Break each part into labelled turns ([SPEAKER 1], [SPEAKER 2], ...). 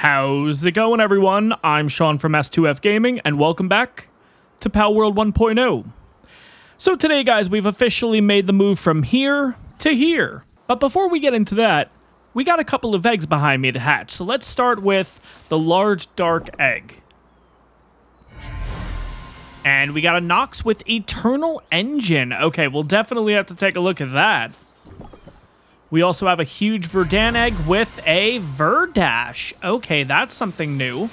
[SPEAKER 1] How's it going, everyone? I'm Sean from S2F Gaming, and welcome back to Palworld 1.0. So today, guys, we've officially made the move from here to here. But before we get into that, we got a couple of eggs behind me to hatch. So let's start with the large dark egg. And we got a Nox with Eternal Engine. Okay, we'll definitely have to take a look at that. We also have a huge Verdan egg with a Verdash. Okay, that's something new.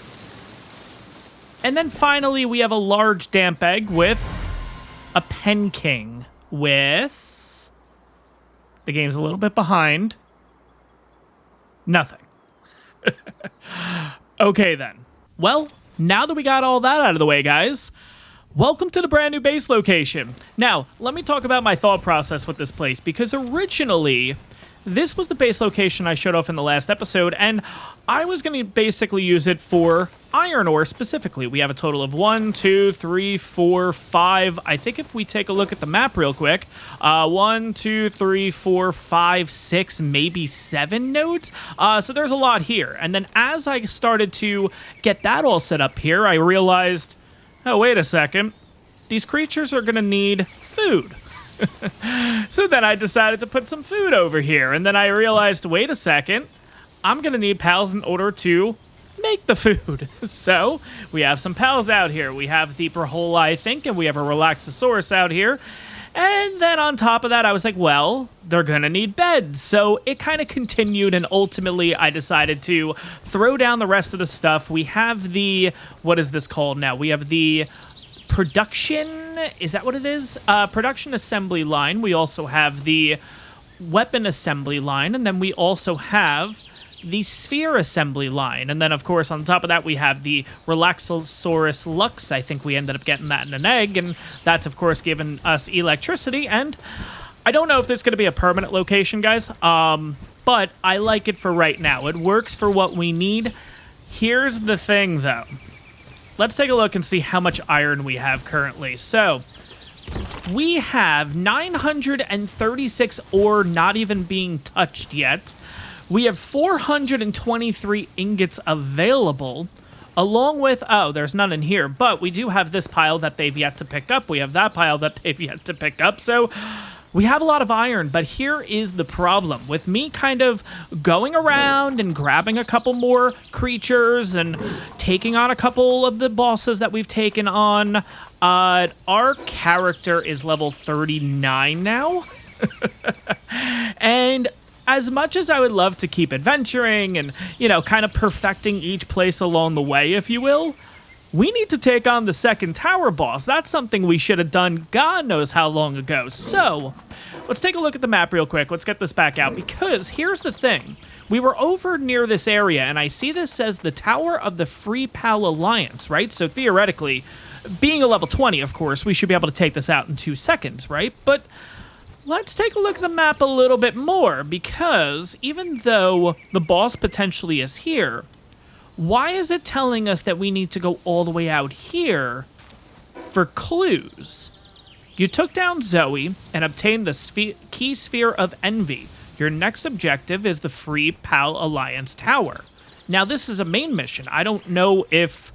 [SPEAKER 1] And then finally, we have a large damp egg with a Penking with... The game's a little bit behind. Nothing. Okay, then. Well, now that we got all that out of the way, guys, welcome to the brand new base location. Now, let me talk about my thought process with this place, because originally... this was the base location I showed off in the last episode, and I was going to basically use it for iron ore specifically. We have a total of 1, 2, 3, 4, 5. I think if we take a look at the map real quick, 1, 2, 3, 4, 5, 6, maybe 7 nodes. So there's a lot here. And then as I started to get that all set up here, I realized, oh, wait a second. These creatures are going to need food. So then I decided to put some food over here, and then I realized, wait a second, I'm going to need pals in order to make the food. So we have some pals out here. We have the Brahola, I think, and we have a Relaxosaurus out here. And then on top of that, I was like, well, they're going to need beds. So it kind of continued, and ultimately I decided to throw down the rest of the stuff. We have the, what is this called now? We have the production, is that what it is? Production assembly line. We also have the weapon assembly line, and then we also have the sphere assembly line. And then, of course, on top of that, we have the Relaxosaurus Lux. I think we ended up getting that in an egg, and that's, of course, given us electricity. And I don't know if this is going to be a permanent location, guys, but I like it for right now. It works for what we need. Here's the thing, though. Let's take a look and see how much iron we have currently. So, we have 936 ore not even being touched yet. We have 423 ingots available, along with... oh, there's none in here, but we do have this pile that they've yet to pick up. We have that pile that they've yet to pick up, so... we have a lot of iron, but here is the problem. With me kind of going around and grabbing a couple more creatures and taking on a couple of the bosses that we've taken on, our character is level 39 now. And as much as I would love to keep adventuring and, you know, kind of perfecting each place along the way, if you will, we need to take on the second tower boss. That's something we should have done God knows how long ago. So, let's take a look at the map real quick. Let's get this back out, because here's the thing. We were over near this area, and I see this says the Tower of the Free Pal Alliance, right? So, theoretically, being a level 20, of course, we should be able to take this out in 2 seconds, right? But let's take a look at the map a little bit more, because even though the boss potentially is here, why is it telling us that we need to go all the way out here for clues? You took down Zoe and obtained the key sphere of envy. Your next objective is the Free Pal Alliance Tower. Now, this is a main mission. I don't know if...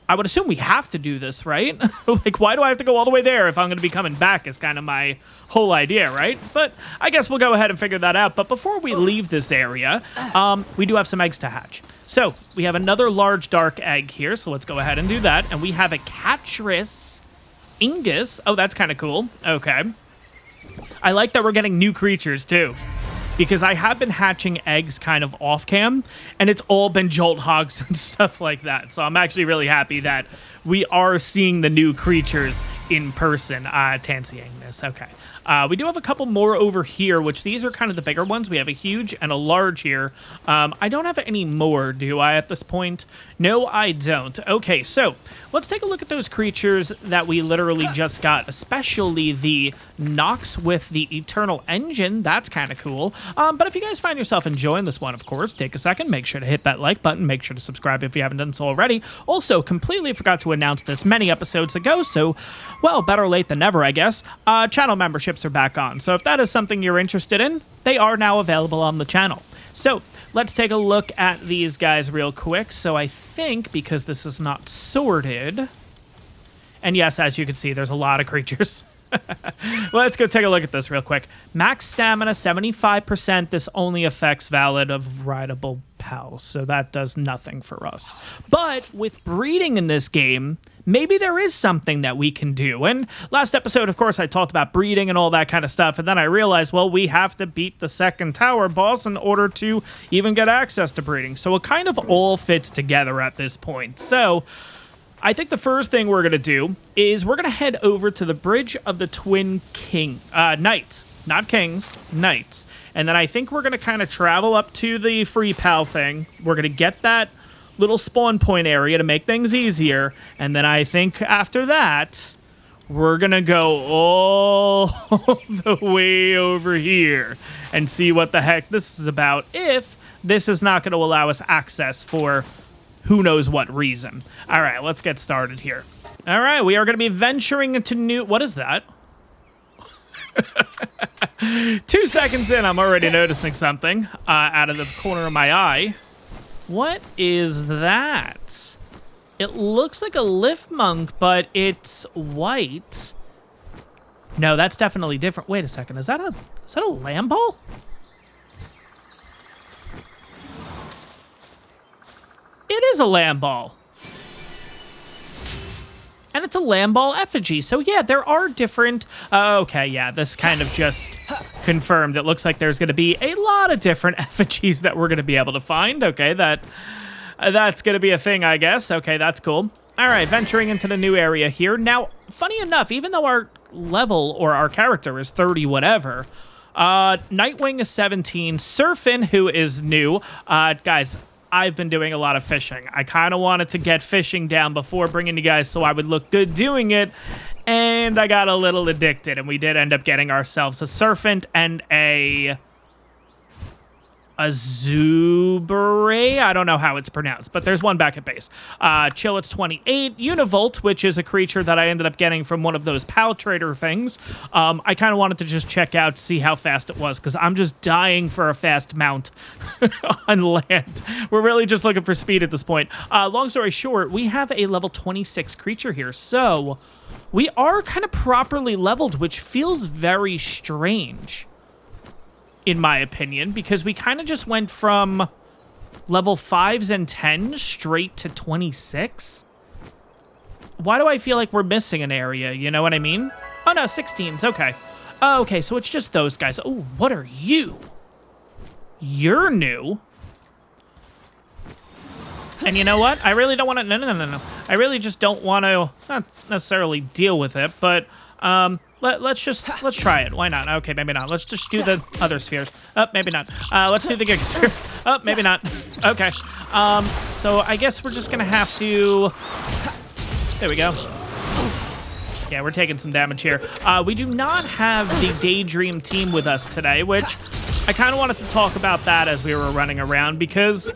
[SPEAKER 1] I would assume we have to do this, right? Like, why do I have to go all the way there if I'm going to be coming back is kind of my whole idea, right? But I guess we'll go ahead and figure that out. But before we leave this area, we do have some eggs to hatch. So, we have another large dark egg here, so let's go ahead and do that. And we have a Catris Ingus. Oh, that's kind of cool. Okay. I like that we're getting new creatures, too, because I have been hatching eggs kind of off-cam, and it's all been Jolt Hogs and stuff like that. So I'm actually really happy that we are seeing the new creatures in person. Tansiang this. Okay. We do have a couple more over here, which these are kind of the bigger ones. We have a huge and a large here. I don't have any more, do I, at this point? No, I don't. Okay, so let's take a look at those creatures that we literally just got, especially the Nox with the Eternal Engine. That's kind of cool. But if you guys find yourself enjoying this one, of course, take a second, make sure to hit that like button, make sure to subscribe if you haven't done so already. Also, completely forgot to announce this many episodes ago, so, well, better late than never, I guess. Channel memberships are back on, so if that is something you're interested in, they are now available on the channel. So, let's take a look at these guys real quick. So I think because this is not sorted, and yes, as you can see, there's a lot of creatures. Let's go take a look at this real quick. Max stamina, 75%. This only affects valid of rideable pals, so that does nothing for us. But with breeding in this game, maybe there is something that we can do. And last episode, of course, I talked about breeding and all that kind of stuff, and then I realized, well, we have to beat the second tower boss in order to even get access to breeding. So it kind of all fits together at this point. So I think the first thing we're going to do is we're going to head over to the Bridge of the Twin Knights. Not Kings, Knights. And then I think we're going to kind of travel up to the free pal thing. We're going to get that little spawn point area to make things easier. And then I think after that, we're going to go all the way over here and see what the heck this is about, if this is not going to allow us access for who knows what reason. All right, let's get started here. All right, we are going to be venturing into new... What is that? 2 seconds in, I'm already noticing something out of the corner of my eye. What is that? It looks like a lift monk, but it's white. No, that's definitely different. Wait a second. Is that a lamb ball? It is a lamb ball. And it's a lamb ball effigy. So yeah, there are different... okay, yeah, this kind of just confirmed. It looks like there's going to be a lot of different effigies that we're going to be able to find. Okay, that's going to be a thing, I guess. Okay, that's cool. All right, venturing into the new area here. Now, funny enough, even though our level or our character is 30 whatever, Nightwing is 17, Surfin, who is new. Guys, I've been doing a lot of fishing. I kind of wanted to get fishing down before bringing you guys so I would look good doing it, and I got a little addicted, and we did end up getting ourselves a Serpent and a Zubere. I don't know how it's pronounced, but there's one back at base. Chillet's 28. Univolt, which is a creature that I ended up getting from one of those Pal Trader things. I kind of wanted to just check out, see how fast it was, because I'm just dying for a fast mount on land. We're really just looking for speed at this point. Long story short, we have a level 26 creature here, so we are kind of properly leveled, which feels very strange, in my opinion, because we kind of just went from level 5s and 10s straight to 26. Why do I feel like we're missing an area? You know what I mean? Oh, no, 16s. Okay. Oh, okay, so it's just those guys. Oh, what are you? You're new. And you know what? I really don't want to... No. I really just don't want to, not necessarily deal with it, but... Let's try it. Why not? Okay, maybe not. Let's just do the other spheres. Oh, maybe not. Let's do the Giga spheres. Oh, maybe not. Okay. So I guess we're just gonna have to... There we go. Yeah, we're taking some damage here. We do not have the Daydream team with us today, which I kind of wanted to talk about that as we were running around, because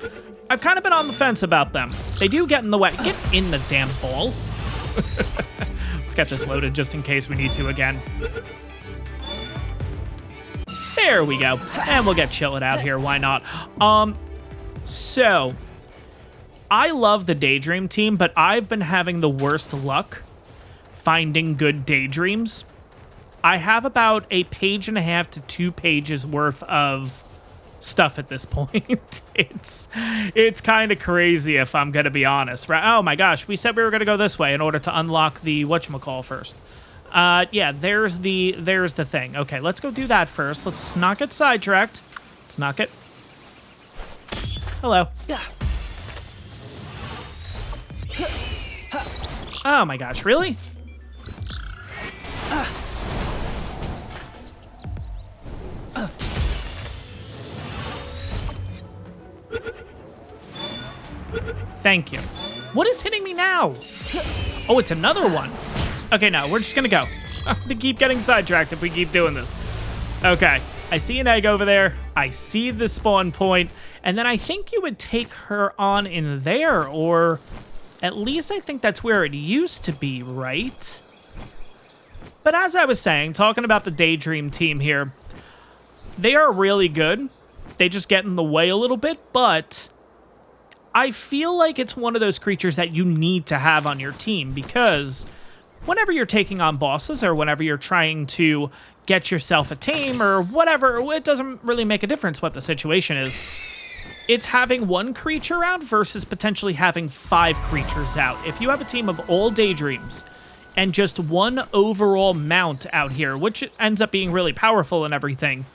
[SPEAKER 1] I've kind of been on the fence about them. They do get in the way. Get in the damn ball. Let's get this loaded just in case we need to again. There we go. And we'll get Chillet out here. Why not? So I love the Daydream team, but I've been having the worst luck finding good Daydreams. I have about a page and a half to 2 pages worth of stuff at this point. It's kind of crazy, if I'm gonna be honest, right? Oh my gosh, we said we were gonna go this way in order to unlock the whatchamacall first. Yeah, there's the thing. Okay, let's go do that first. Let's not get sidetracked. Let's not get... Hello. Oh my gosh, really? Thank you. What is hitting me now? Oh, it's another one. Okay, no, we're just gonna go. I'm gonna keep getting sidetracked if we keep doing this. Okay, I see an egg over there. I see the spawn point, and then I think you would take her on in there, or at least I think that's where it used to be, right? But as I was saying, talking about the Daydream team here, they are really good They just get in the way a little bit, but I feel like it's one of those creatures that you need to have on your team because whenever you're taking on bosses or whenever you're trying to get yourself a tame or whatever, it doesn't really make a difference what the situation is. It's having one creature out versus potentially having 5 creatures out. If you have a team of all Daydreams and just one overall mount out here, which ends up being really powerful and everything,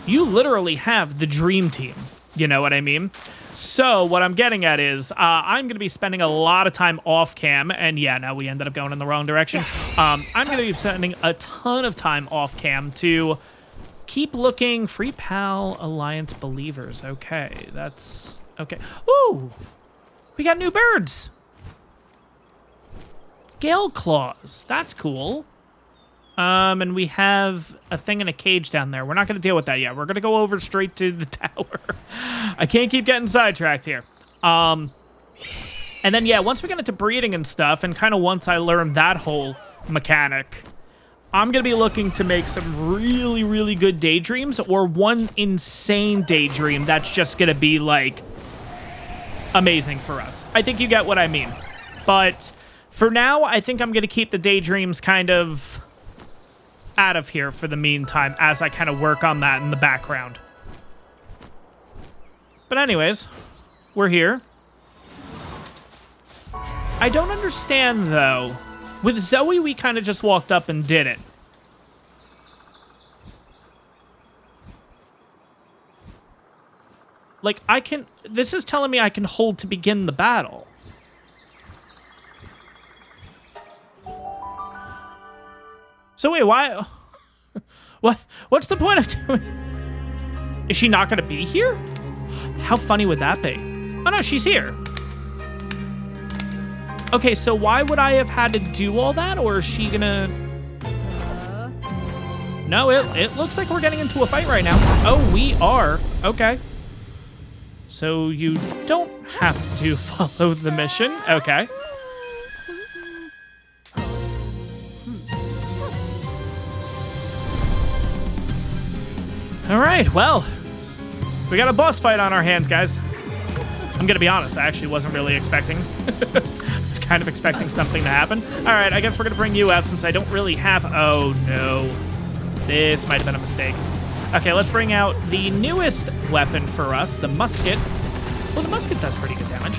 [SPEAKER 1] you literally have the dream team. You know what I mean? So what I'm getting at is I'm going to be spending a lot of time off cam. And yeah, no, we ended up going in the wrong direction. I'm going to be spending a ton of time off cam to keep looking. Free Pal Alliance Believers. Okay, that's okay. Ooh, we got new birds. Gale Claws. That's cool. And we have a thing in a cage down there. We're not going to deal with that yet. We're going to go over straight to the tower. I can't keep getting sidetracked here. And then, yeah, once we get into breeding and stuff, and kind of once I learn that whole mechanic, I'm going to be looking to make some really, really good Daydreams or one insane Daydream that's just going to be, like, amazing for us. I think you get what I mean. But for now, I think I'm going to keep the Daydreams kind of out of here for the meantime as I kind of work on that in the background. But anyways, we're here. I don't understand, though. With Zoe, we kind of just walked up and did it. Like, I can... This is telling me I can hold to begin the battle. So wait, why... What's the point of doing... Is she not going to be here? How funny would that be? Oh, no, she's here. Okay, so why would I have had to do all that, or is she going to... No, it looks like we're getting into a fight right now. Oh, we are. Okay. So you don't have to follow the mission. Okay. All right, well, we got a boss fight on our hands, guys. I'm going to be honest, I actually wasn't really expecting. I was kind of expecting something to happen. All right, I guess we're going to bring you out since I don't really have... Oh, no. This might have been a mistake. Okay, let's bring out the newest weapon for us, the musket. Well, the musket does pretty good damage.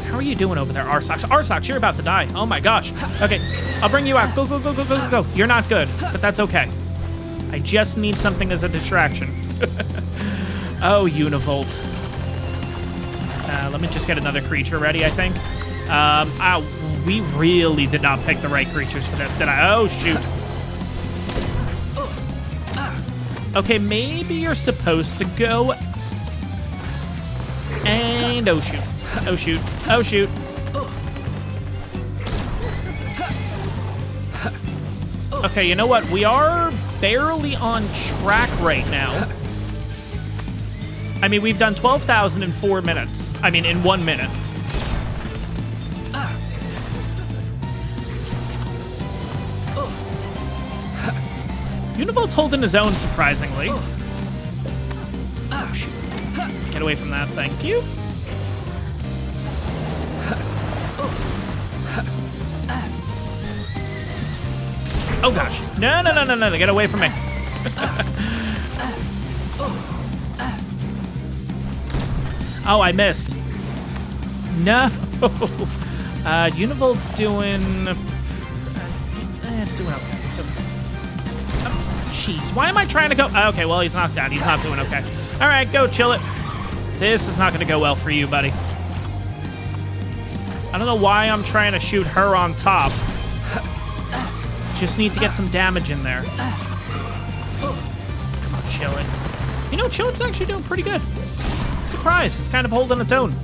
[SPEAKER 1] How are you doing over there, Arsox? Arsox, you're about to die. Oh, my gosh. Okay, I'll bring you out. Go, go, go, go, go, go, go. You're not good, but that's okay. I just need something as a distraction. Oh, Univolt. Let me just get another creature ready, I think. Ow, we really did not pick the right creatures for this, did I? Oh, shoot. Okay, maybe you're supposed to go. And oh, shoot. Oh, shoot. Oh, shoot. Okay, you know what? We are barely on track right now. I mean, we've done 12,000 in 4 minutes. I mean, in 1 minute. Univolt's holding his own, surprisingly. Oh, shoot. Get away from that, thank you. Oh, gosh. No, no, no, no, no. Get away from me. Oh, I missed. No. Univolt's doing... it's doing okay. Jeez, why am I trying to go... Okay, well, he's knocked out. He's not doing okay. All right, go chill it. This is not going to go well for you, buddy. I don't know why I'm trying to shoot her on top. Just need to get some damage in there. Come on, Chillin. You know, Chillin's actually doing pretty good. Surprise, it's kind of holding its own.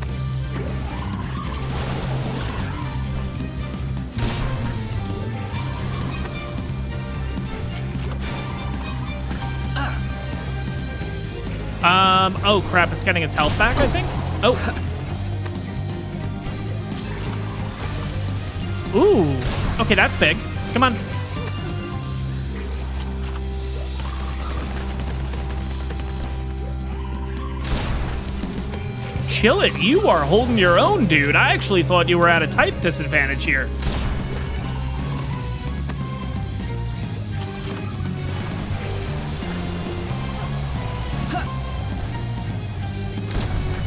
[SPEAKER 1] Oh crap, it's getting its health back, I think. Oh. Ooh, okay, that's big. Come on. Chillet, you are holding your own, dude. I actually thought you were at a type disadvantage here.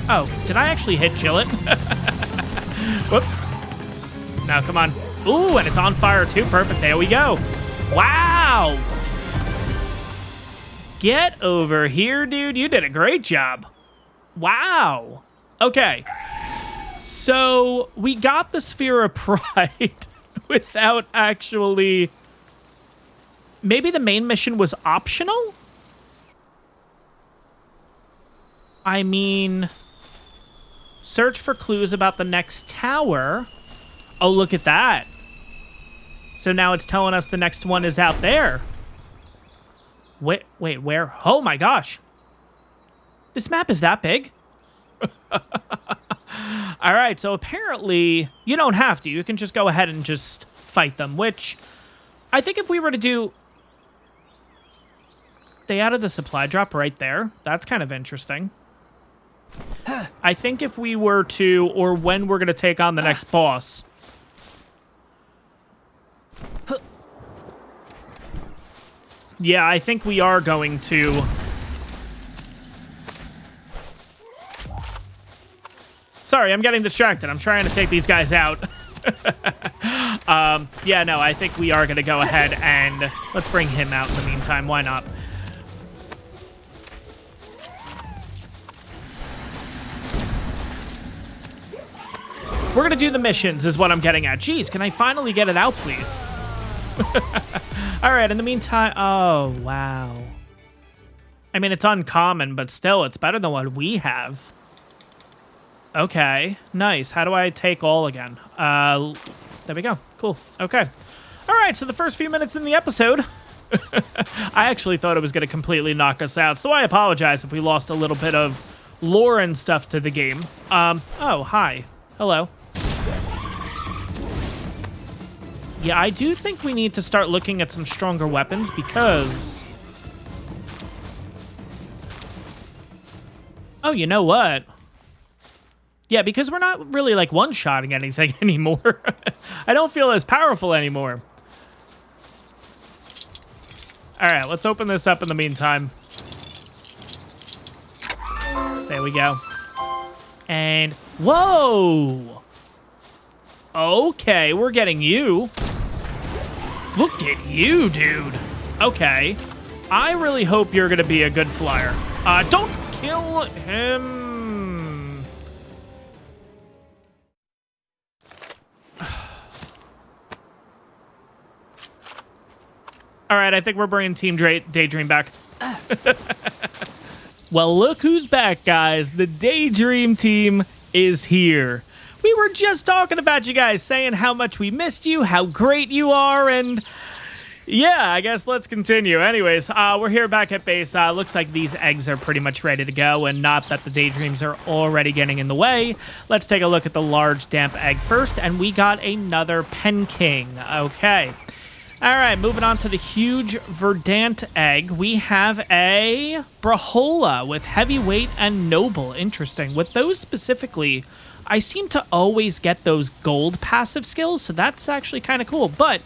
[SPEAKER 1] Oh, did I actually hit Chillet? Whoops. Now, come on. Ooh, and it's on fire too. Perfect. There we go. Wow. Get over here, dude. You did a great job. Wow. Okay. So we got the Sphere of Pride without actually... Maybe the main mission was optional? I mean... Search for clues about the next tower. Oh, look at that. So now it's telling us the next one is out there. Wait, where? Oh my gosh. This map is that big? All right, so apparently you don't have to. You can just go ahead and just fight them, which I think if we were to do... They added the supply drop right there. That's kind of interesting. I think if we were to, or when we're going to take on the next boss... Yeah, I think we are going to... Sorry, I'm getting distracted. I'm trying to take these guys out. Yeah, no, I think we are going to go ahead and... Let's bring him out in the meantime. Why not? We're going to do the missions is what I'm getting at. Jeez, can I finally get it out, please? All right, in the meantime... Oh, wow. I mean, it's uncommon, but still, it's better than what we have. Okay, nice. How do I take all again? There we go. Cool. Okay. All right, so the first few minutes in the episode... I actually thought it was going to completely knock us out, so I apologize if we lost a little bit of lore and stuff to the game. Oh, hi. Hello. Yeah, I do think we need to start looking at some stronger weapons because... Oh, you know what? Yeah, because we're not really, like, one-shotting anything anymore. I don't feel as powerful anymore. All right, let's open this up in the meantime. There we go. And... Whoa! Okay, we're getting you. Look at you, dude. Okay. I really hope you're going to be a good flyer. Don't kill him. All right, I think we're bringing Team Daydream back. Well, look who's back, guys. The Daydream team is here. We were just talking about you guys, saying how much we missed you, how great you are, and yeah, I guess let's continue. Anyways, we're here back at base. Looks like these eggs are pretty much ready to go, and not that the Daydreams are already getting in the way. Let's take a look at the large damp egg first, and we got another Pen King. Okay. All right, moving on to the huge Verdant egg. We have a Brahola with heavyweight and noble. Interesting. With those specifically... I seem to always get those gold passive skills, so that's actually kind of cool. But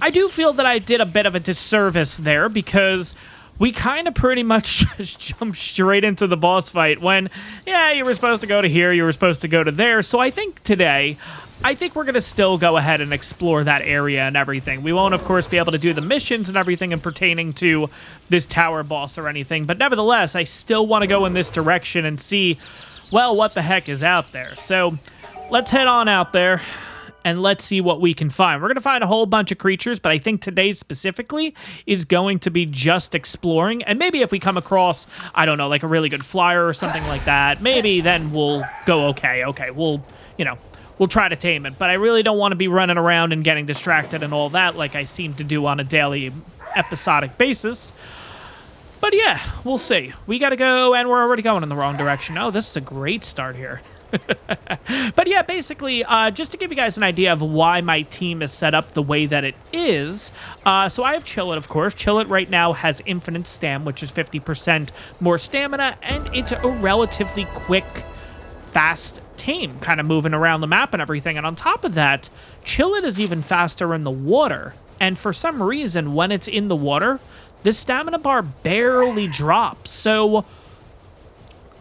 [SPEAKER 1] I do feel that I did a bit of a disservice there because we kind of pretty much just jumped straight into the boss fight when, yeah, you were supposed to go to here, you were supposed to go to there. So I think today, I think we're going to still go ahead and explore that area and everything. We won't, of course, be able to do the missions and everything and pertaining to this tower boss or anything. But nevertheless, I still want to go in this direction and see... Well, what the heck is out there? So let's head on out there and let's see what we can find. We're going to find a whole bunch of creatures, but I think today specifically is going to be just exploring. And maybe if we come across, I don't know, like a really good flyer or something like that, maybe then we'll go, okay, we'll, you know, we'll try to tame it. But I really don't want to be running around and getting distracted and all that like I seem to do on a daily episodic basis. But yeah, we'll see. We got to go, and we're already going in the wrong direction. Oh, this is a great start here. But yeah, basically, just to give you guys an idea of why my team is set up the way that it is. So I have Chillet, of course. Chillet right now has infinite stam, which is 50% more stamina, and it's a relatively quick, fast tame, kind of moving around the map and everything. And on top of that, Chillet is even faster in the water. And for some reason, when it's in the water, this stamina bar barely drops. So,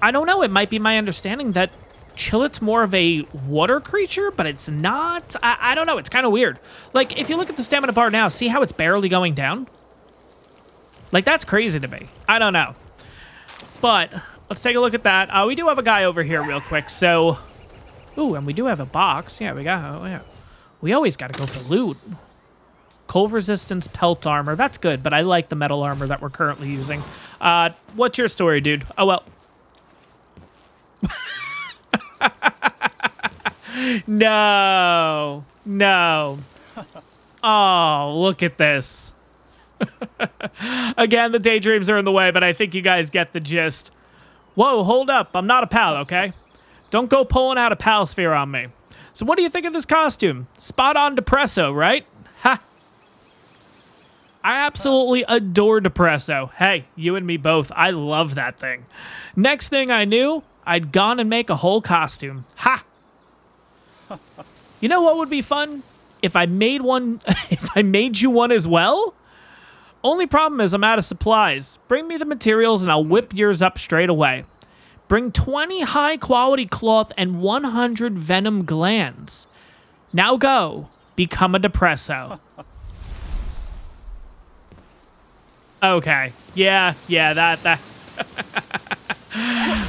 [SPEAKER 1] I don't know. It might be my understanding that Chillet's more of a water creature, but it's not. I don't know. It's kind of weird. Like, if you look at the stamina bar now, see how it's barely going down? Like, that's crazy to me. I don't know. But let's take a look at that. We do have a guy over here real quick. So, ooh, and we do have a box. Yeah, we got. Oh, yeah. We always got to go for loot. Cold resistance, pelt armor. That's good, but I like the metal armor that we're currently using. What's your story, dude? Oh, well. No. No. Oh, look at this. Again, the daydreams are in the way, but I think you guys get the gist. Whoa, hold up. I'm not a pal, okay? Don't go pulling out a pal sphere on me. So what do you think of this costume? Spot on Depresso, right? Ha! I absolutely adore Depresso. Hey, you and me both. I love that thing. Next thing I knew, I'd gone and make a whole costume. Ha! You know what would be fun? If I made one, if I made you one as well? Only problem is I'm out of supplies. Bring me the materials and I'll whip yours up straight away. Bring 20 high-quality cloth and 100 venom glands. Now go. Become a Depresso. Okay. Yeah, that.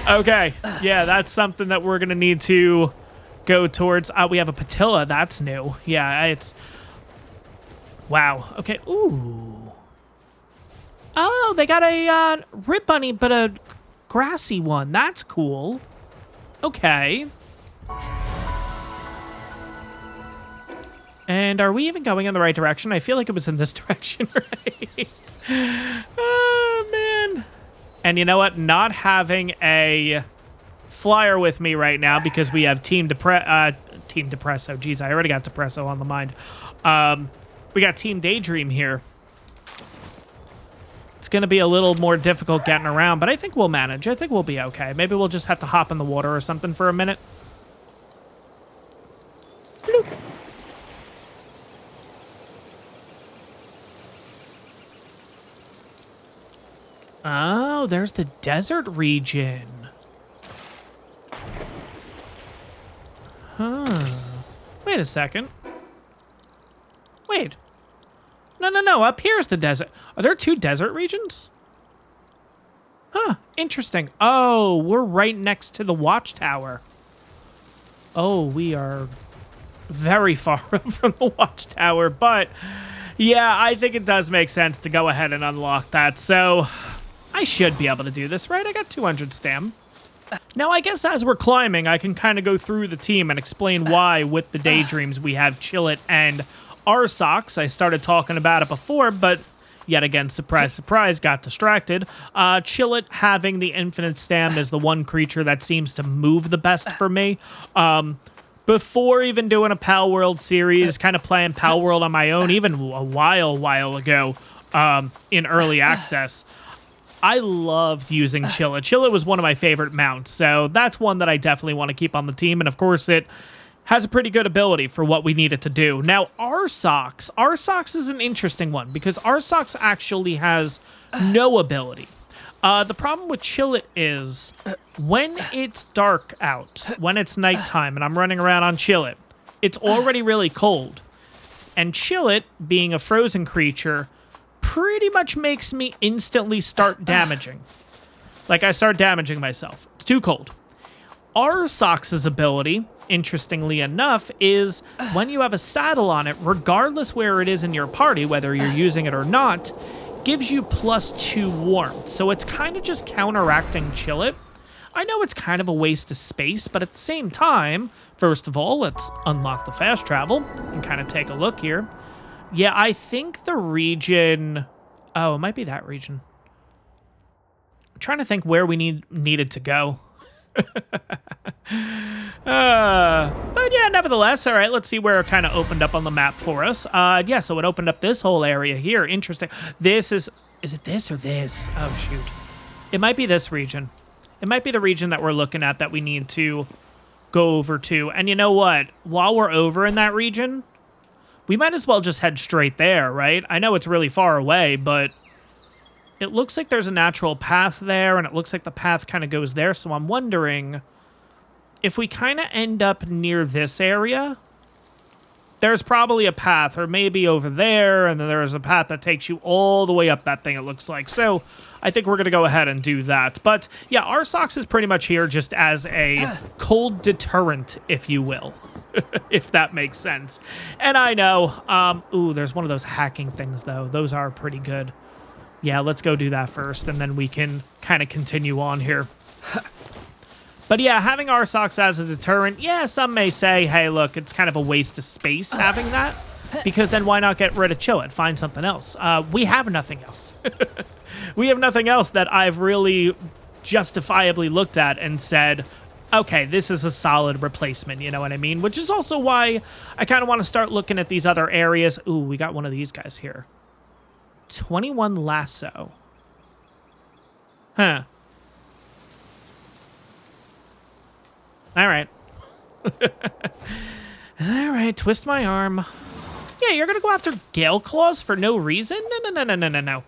[SPEAKER 1] Okay. Yeah, that's something that we're going to need to go towards. We have a patilla. That's new. Yeah, it's... Wow. Okay. Ooh. Oh, they got a rib bunny, but a grassy one. That's cool. Okay. And are we even going in the right direction? I feel like it was in this direction, right? Oh, man. And you know what? Not having a flyer with me right now because we have Team Depresso. Jeez, I already got Depresso on the mind. We got Team Daydream here. It's going to be a little more difficult getting around, but I think we'll manage. I think we'll be okay. Maybe we'll just have to hop in the water or something for a minute. Bloop. Oh, there's the desert region. Huh. Wait a second. Wait. No. Up here's the desert. Are there two desert regions? Huh. Interesting. Oh, we're right next to the watchtower. Oh, we are very far from the watchtower, but yeah, I think it does make sense to go ahead and unlock that. So I should be able to do this, right? I got 200 stam. Now, I guess as we're climbing, I can kind of go through the team and explain why with the Daydreams we have Chillet and Arsox. I started talking about it before, but yet again, surprise, surprise, got distracted. Chillet having the infinite stam is the one creature that seems to move the best for me. Before even doing a Palworld series, kind of playing Palworld on my own, even a while ago in early access, I loved using Chillet. Chillet was one of my favorite mounts, so that's one that I definitely want to keep on the team, and of course it has a pretty good ability for what we need it to do. Now, Arsox is an interesting one, because Arsox actually has no ability. The problem with Chillet is, when it's dark out, when it's nighttime, and I'm running around on Chillet, it's already really cold. And Chillet, being a frozen creature, pretty much makes me instantly start damaging. Like, I start damaging myself. It's too cold. Arsox's ability, interestingly enough, is when you have a saddle on it, regardless where it is in your party, whether you're using it or not, gives you +2 warmth. So it's kind of just counteracting Chillet. I know it's kind of a waste of space, but at the same time, first of all, let's unlock the fast travel and kind of take a look here. Yeah, I think the region... Oh, it might be that region. I'm trying to think where we needed to go. But yeah, nevertheless, all right, let's see where it kind of opened up on the map for us. Yeah, so it opened up this whole area here. Interesting. This is it this or this? Oh, shoot. It might be this region. It might be the region that we're looking at that we need to go over to. And you know what? While we're over in that region, we might as well just head straight there, right? I know it's really far away, but it looks like there's a natural path there, and it looks like the path kind of goes there. So I'm wondering if we kind of end up near this area, there's probably a path, or maybe over there, and then there's a path that takes you all the way up that thing, it looks like. So I think we're going to go ahead and do that. But yeah, our socks is pretty much here just as a cold deterrent, if you will. If that makes sense. And I know, ooh, there's one of those hacking things, though. Those are pretty good. Yeah, let's go do that first, and then we can kind of continue on here. But yeah, having our socks as a deterrent, yeah, some may say, hey, look, it's kind of a waste of space having that, because then why not get rid of Chillet? Find something else. We have nothing else. We have nothing else that I've really justifiably looked at and said, okay, this is a solid replacement, you know what I mean? Which is also why I kind of want to start looking at these other areas. Ooh, we got one of these guys here. 21 lasso. Huh. All right. All right, twist my arm. Yeah, you're going to go after Gale Claws for no reason? No.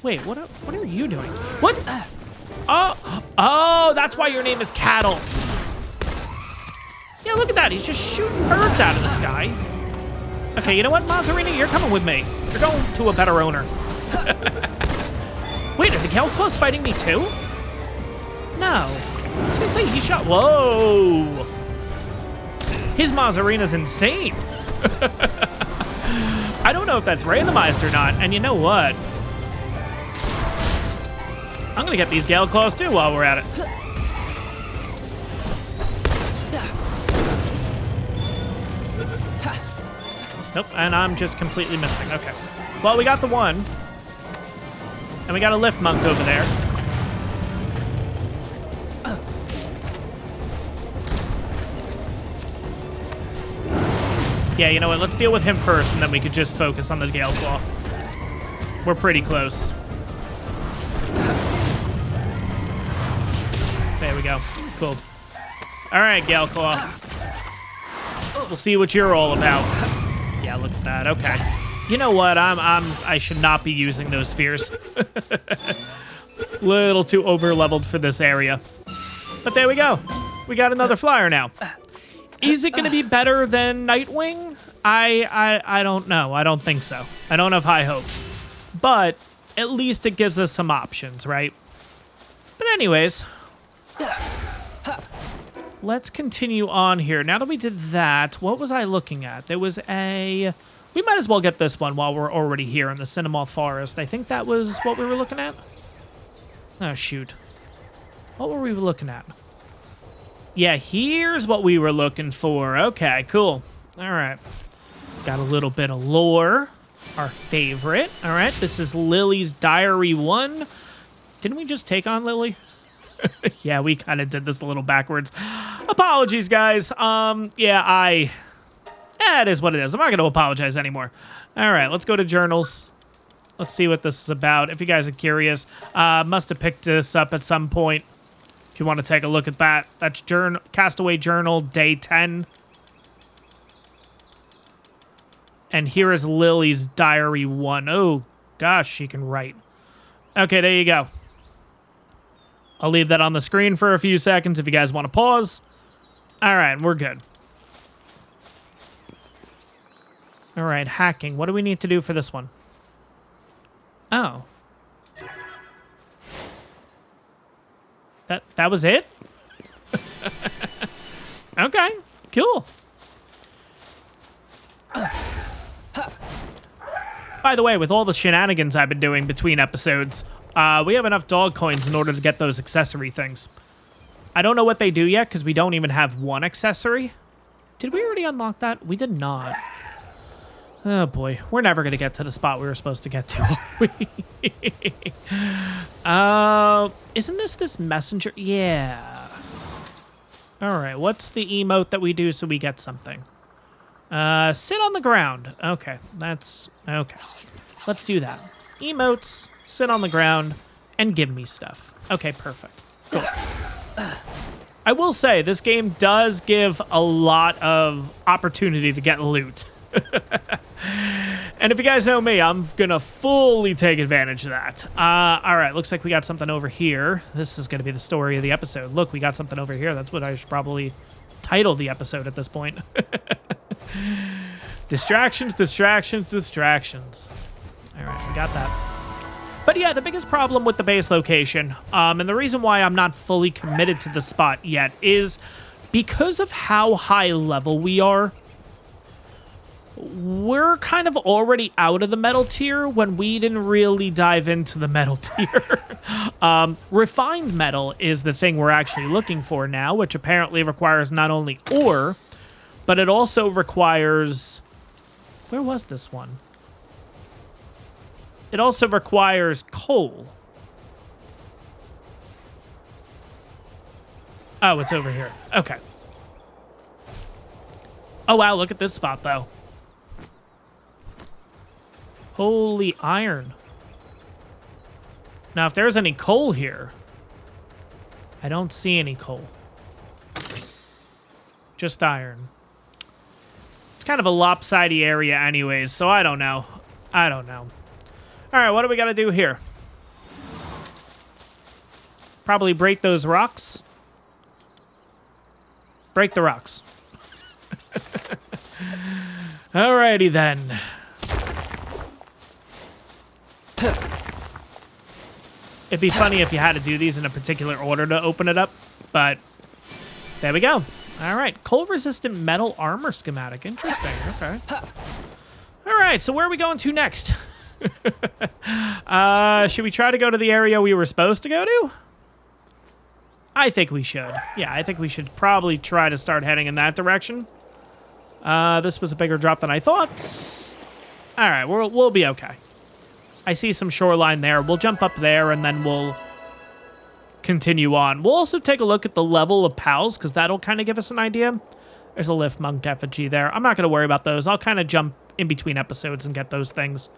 [SPEAKER 1] Wait, what are you doing? What? Oh, that's why your name is Cattle. Yeah, look at that. He's just shooting birds out of the sky. Okay, you know what, Mazzarini? You're coming with me. You're going to a better owner. Wait, are the Gale Claws fighting me too? No. I was going to say, he shot... Whoa. His Mazzarina's insane. I don't know if that's randomized or not. And you know what? I'm going to get these Gale Claws, too, while we're at it. Nope, and I'm just completely missing. Okay. Well, we got the one. And we got a Lift Monk over there. Yeah, you know what? Let's deal with him first, and then we could just focus on the Gale Claw. We're pretty close. There we go. Cool. All right, Gale Claw. We'll see what you're all about. Yeah, look at that. Okay. You know what? I should not be using those spheres. Little too over-leveled for this area. But there we go. We got another flyer now. Is it going to be better than Nightwing? I don't know. I don't think so. I don't have high hopes. But at least it gives us some options, right? But anyways, let's continue on here. Now that we did that, what was I looking at? There was a... We might as well get this one while we're already here in the Cinema Forest. I think that was what we were looking at. Oh, shoot. What were we looking at? Yeah, here's what we were looking for. Okay, cool. All right. Got a little bit of lore. Our favorite. All right, this is Lily's Diary 1. Didn't we just take on Lily? Yeah, we kind of did this a little backwards. Apologies, guys. Yeah, it is what it is. I'm not going to apologize anymore. All right, let's go to journals. Let's see what this is about. If you guys are curious, must have picked this up at some point. If you want to take a look at that, that's Castaway Journal, day 10. And here is Lily's Diary 1. Oh, gosh, she can write. Okay, there you go. I'll leave that on the screen for a few seconds if you guys want to pause. All right, we're good. All right, hacking. What do we need to do for this one? Oh. That was it? Okay, cool. By the way, with all the shenanigans I've been doing between episodes, we have enough dog coins in order to get those accessory things. I don't know what they do yet, because we don't even have one accessory. Did we already unlock that? We did not. Oh, boy. We're never going to get to the spot we were supposed to get to, are we? Isn't this messenger? Yeah. All right. What's the emote that we do so we get something? Sit on the ground. Okay. That's... Okay. Let's do that. Emotes, sit on the ground, and give me stuff. Okay, perfect. Cool. I will say, this game does give a lot of opportunity to get loot. And if you guys know me, I'm going to fully take advantage of that. All right, looks like we got something over here. This is going to be the story of the episode. Look, we got something over here. That's what I should probably title the episode at this point. Distractions, distractions, distractions. All right, we got that. But yeah, the biggest problem with the base location, and the reason why I'm not fully committed to the spot yet, is because of how high level we are. We're kind of already out of the metal tier when we didn't really dive into the metal tier. Refined metal is the thing we're actually looking for now, which apparently requires not only ore, but it also requires... Where was this one? It also requires coal. Oh, it's over here. Okay. Oh, wow, look at this spot, though. Holy iron. Now, if there's any coal here, I don't see any coal. Just iron. It's kind of a lopsided area anyways, so I don't know. I don't know. All right, what do we got to do here? Probably break those rocks. Break the rocks. Alrighty then. It'd be funny if you had to do these in a particular order to open it up, but there we go. All right, coal-resistant metal armor schematic. Interesting. Okay. All right, so where are we going to next? Should we try to go to the area we were supposed to go to? I think we should. Yeah, I think we should probably try to start heading in that direction. This was a bigger drop than I thought. All right, we'll be okay. I see some shoreline there. We'll jump up there, and then we'll continue on. We'll also take a look at the level of pals, because that'll kind of give us an idea. There's a lift monk effigy there. I'm not going to worry about those. I'll kind of jump in between episodes and get those things.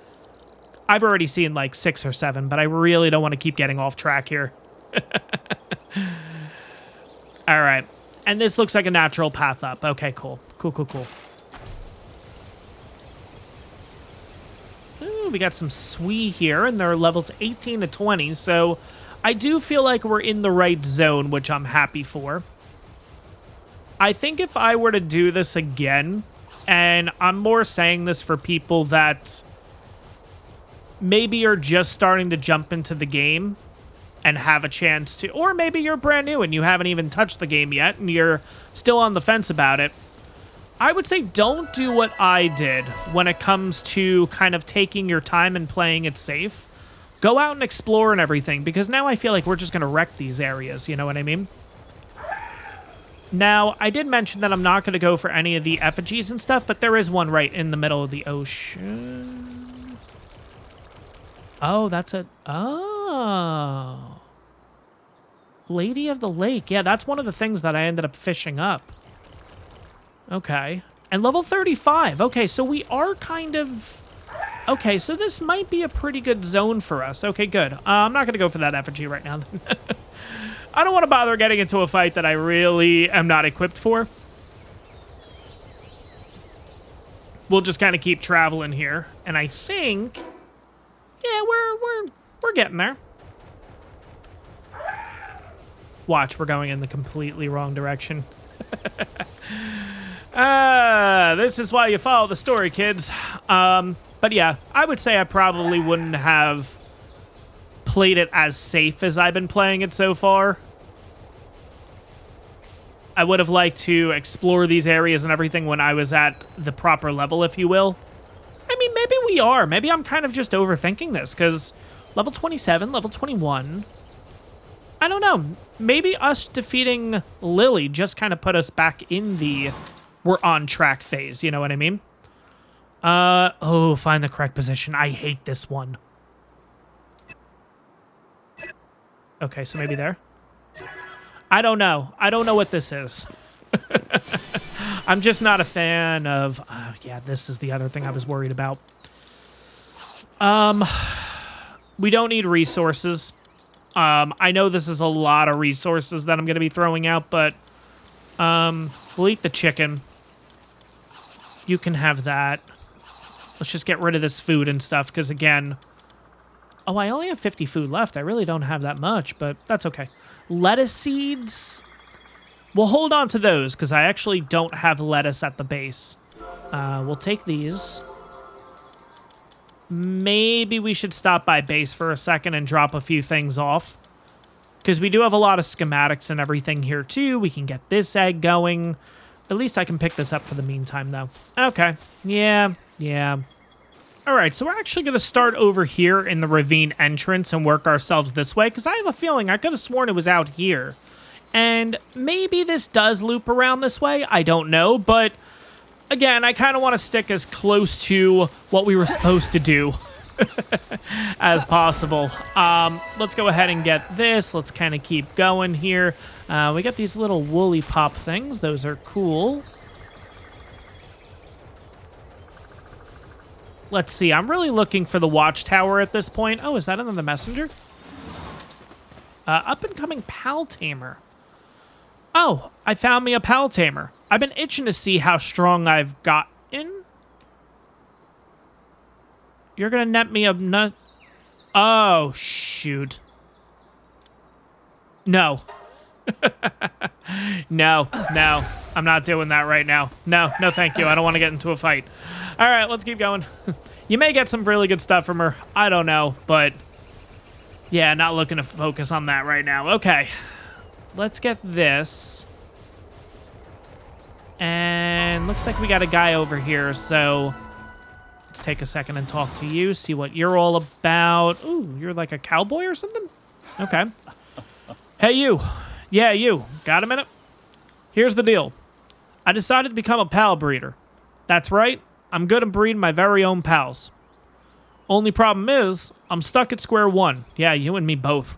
[SPEAKER 1] I've already seen like 6 or 7, but I really don't want to keep getting off track here. All right. And this looks like a natural path up. Okay, cool. Cool. Ooh, we got some SWE here, and they're levels 18 to 20, so I do feel like we're in the right zone, which I'm happy for. I think if I were to do this again, and I'm more saying this for people that maybe are just starting to jump into the game and have a chance to, or maybe you're brand new and you haven't even touched the game yet and you're still on the fence about it, I would say don't do what I did when it comes to kind of taking your time and playing it safe. Go out and explore and everything, because now I feel like we're just going to wreck these areas, you know what I mean? Now, I did mention that I'm not going to go for any of the effigies and stuff, but there is one right in the middle of the ocean. Oh, that's a... Oh. Lady of the Lake. Yeah, that's one of the things that I ended up fishing up. Okay. And level 35. Okay, so we are kind of... Okay, so this might be a pretty good zone for us. Okay, good. I'm not going to go for that effigy right now. I don't want to bother getting into a fight that I really am not equipped for. We'll just kind of keep traveling here. And I think... Yeah, we're getting there. Watch, we're going in the completely wrong direction. This is why you follow the story, kids. But yeah, I would say I probably wouldn't have played it as safe as I've been playing it so far. I would have liked to explore these areas and everything when I was at the proper level, if you will. I mean, maybe we are. Maybe I'm kind of just overthinking this, because level 27, level 21... I don't know. Maybe us defeating Lily just kind of put us back in the we're on track phase. You know what I mean? Oh, find the correct position. I hate this one. Okay, so maybe there. I don't know. I don't know what this is. I'm just not a fan of... yeah, this is the other thing I was worried about. We don't need resources. I know this is a lot of resources that I'm going to be throwing out, but we'll eat the chicken. You can have that. Let's just get rid of this food and stuff, because again... Oh, I only have 50 food left. I really don't have that much, but that's okay. Lettuce seeds... We'll hold on to those, because I actually don't have lettuce at the base. We'll take these. Maybe we should stop by base for a second and drop a few things off. Because we do have a lot of schematics and everything here, too. We can get this egg going. At least I can pick this up for the meantime, though. Okay. Yeah. All right, so we're actually going to start over here in the ravine entrance and work ourselves this way, because I have a feeling I could have sworn it was out here. And maybe this does loop around this way. I don't know, but again, I kind of want to stick as close to what we were supposed to do as possible. Let's go ahead and get this. Let's kind of keep going here. We got these little woolly pop things. Those are cool. Let's see. I'm really looking for the watchtower at this point. Oh, is that another messenger? Up-and-coming pal tamer. Oh, I found me a pal tamer. I've been itching to see how strong I've gotten. You're going to net me a nut. Oh, shoot. No. No. I'm not doing that right now. No, thank you. I don't want to get into a fight. All right, let's keep going. You may get some really good stuff from her. I don't know, but yeah, not looking to focus on that right now. Okay, let's get this. And looks like we got a guy over here, so let's take a second and talk to you, see what you're all about. Ooh, you're like a cowboy or something? Okay. Hey, you. Yeah, you. Got a minute? Here's the deal. I decided to become a pal breeder. That's right. I'm good at breeding my very own pals. Only problem is, I'm stuck at square one. Yeah, you and me both.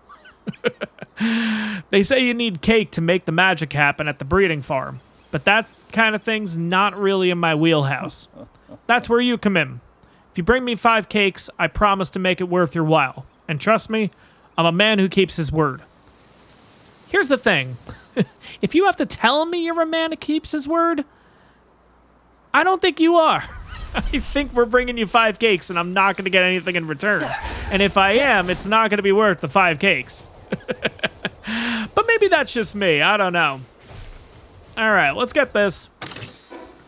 [SPEAKER 1] They say you need cake to make the magic happen at the breeding farm, but that kind of thing's not really in my wheelhouse. That's where you come in. If you bring me 5 cakes, I promise to make it worth your while. And trust me, I'm a man who keeps his word. Here's the thing. If you have to tell me you're a man who keeps his word, I don't think you are. I think we're bringing you 5 cakes and I'm not going to get anything in return. And if I am, it's not going to be worth the 5 cakes. But maybe that's just me. I don't know. All right, let's get this.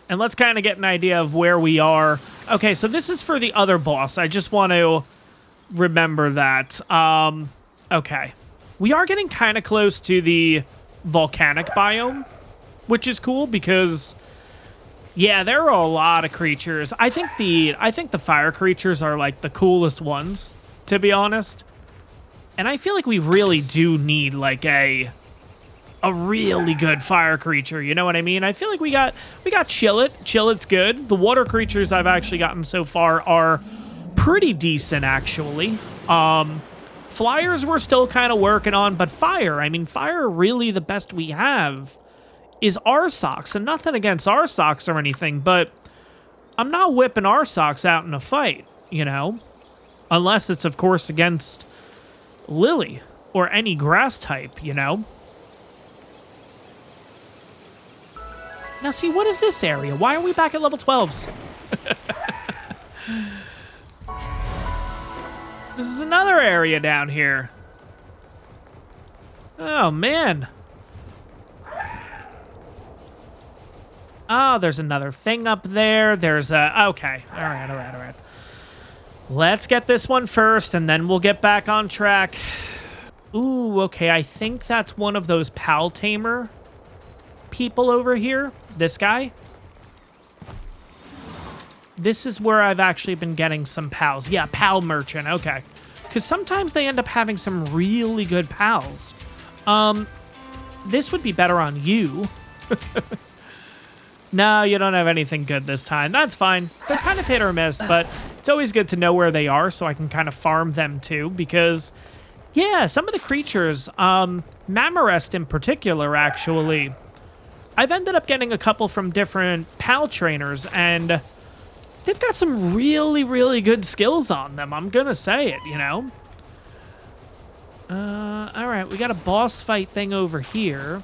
[SPEAKER 1] And let's kind of get an idea of where we are. Okay, so this is for the other boss. I just want to remember that. Okay. We are getting kind of close to the volcanic biome, which is cool because... yeah, there are a lot of creatures. I think the fire creatures are like the coolest ones, to be honest. And I feel like we really do need like a really good fire creature, you know what I mean? I feel like we got Chillet. Chillet's good. The water creatures I've actually gotten so far are pretty decent actually. Flyers we're still kind of working on, but fire, I mean fire really the best we have is Arsox, and nothing against Arsox or anything, but I'm not whipping Arsox out in a fight, you know? Unless it's, of course, against Lily or any grass type, you know? Now, see, what is this area? Why are we back at level 12s? This is another area down here. Oh, man. Oh, there's another thing up there. There's a... okay. All right. Let's get this one first, and then we'll get back on track. Ooh, okay. I think that's one of those pal tamer people over here. This guy. This is where I've actually been getting some pals. Yeah, pal merchant. Okay. Because sometimes they end up having some really good pals. This would be better on you. No, you don't have anything good this time. That's fine. They're kind of hit or miss, but it's always good to know where they are so I can kind of farm them too, because, yeah, some of the creatures, Mamarest in particular, actually, I've ended up getting a couple from different pal trainers, and they've got some really, really good skills on them. I'm going to say it, you know? All right, we got a boss fight thing over here.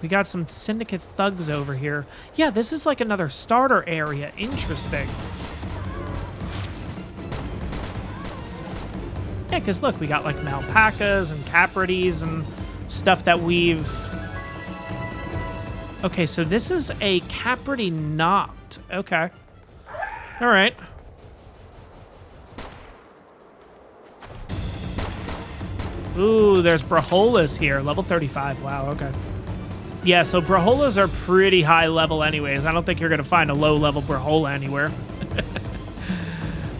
[SPEAKER 1] We got some syndicate thugs over here. Yeah, this is like another starter area. Interesting. Yeah, because look, we got like Malpacas and Caprides and stuff that we've... Okay, so this is a Capride Noct. Okay. All right. Ooh, there's Braholas here. Level 35. Wow, okay. Yeah, so Braholas are pretty high level anyways. I don't think you're going to find a low-level Brahola anywhere.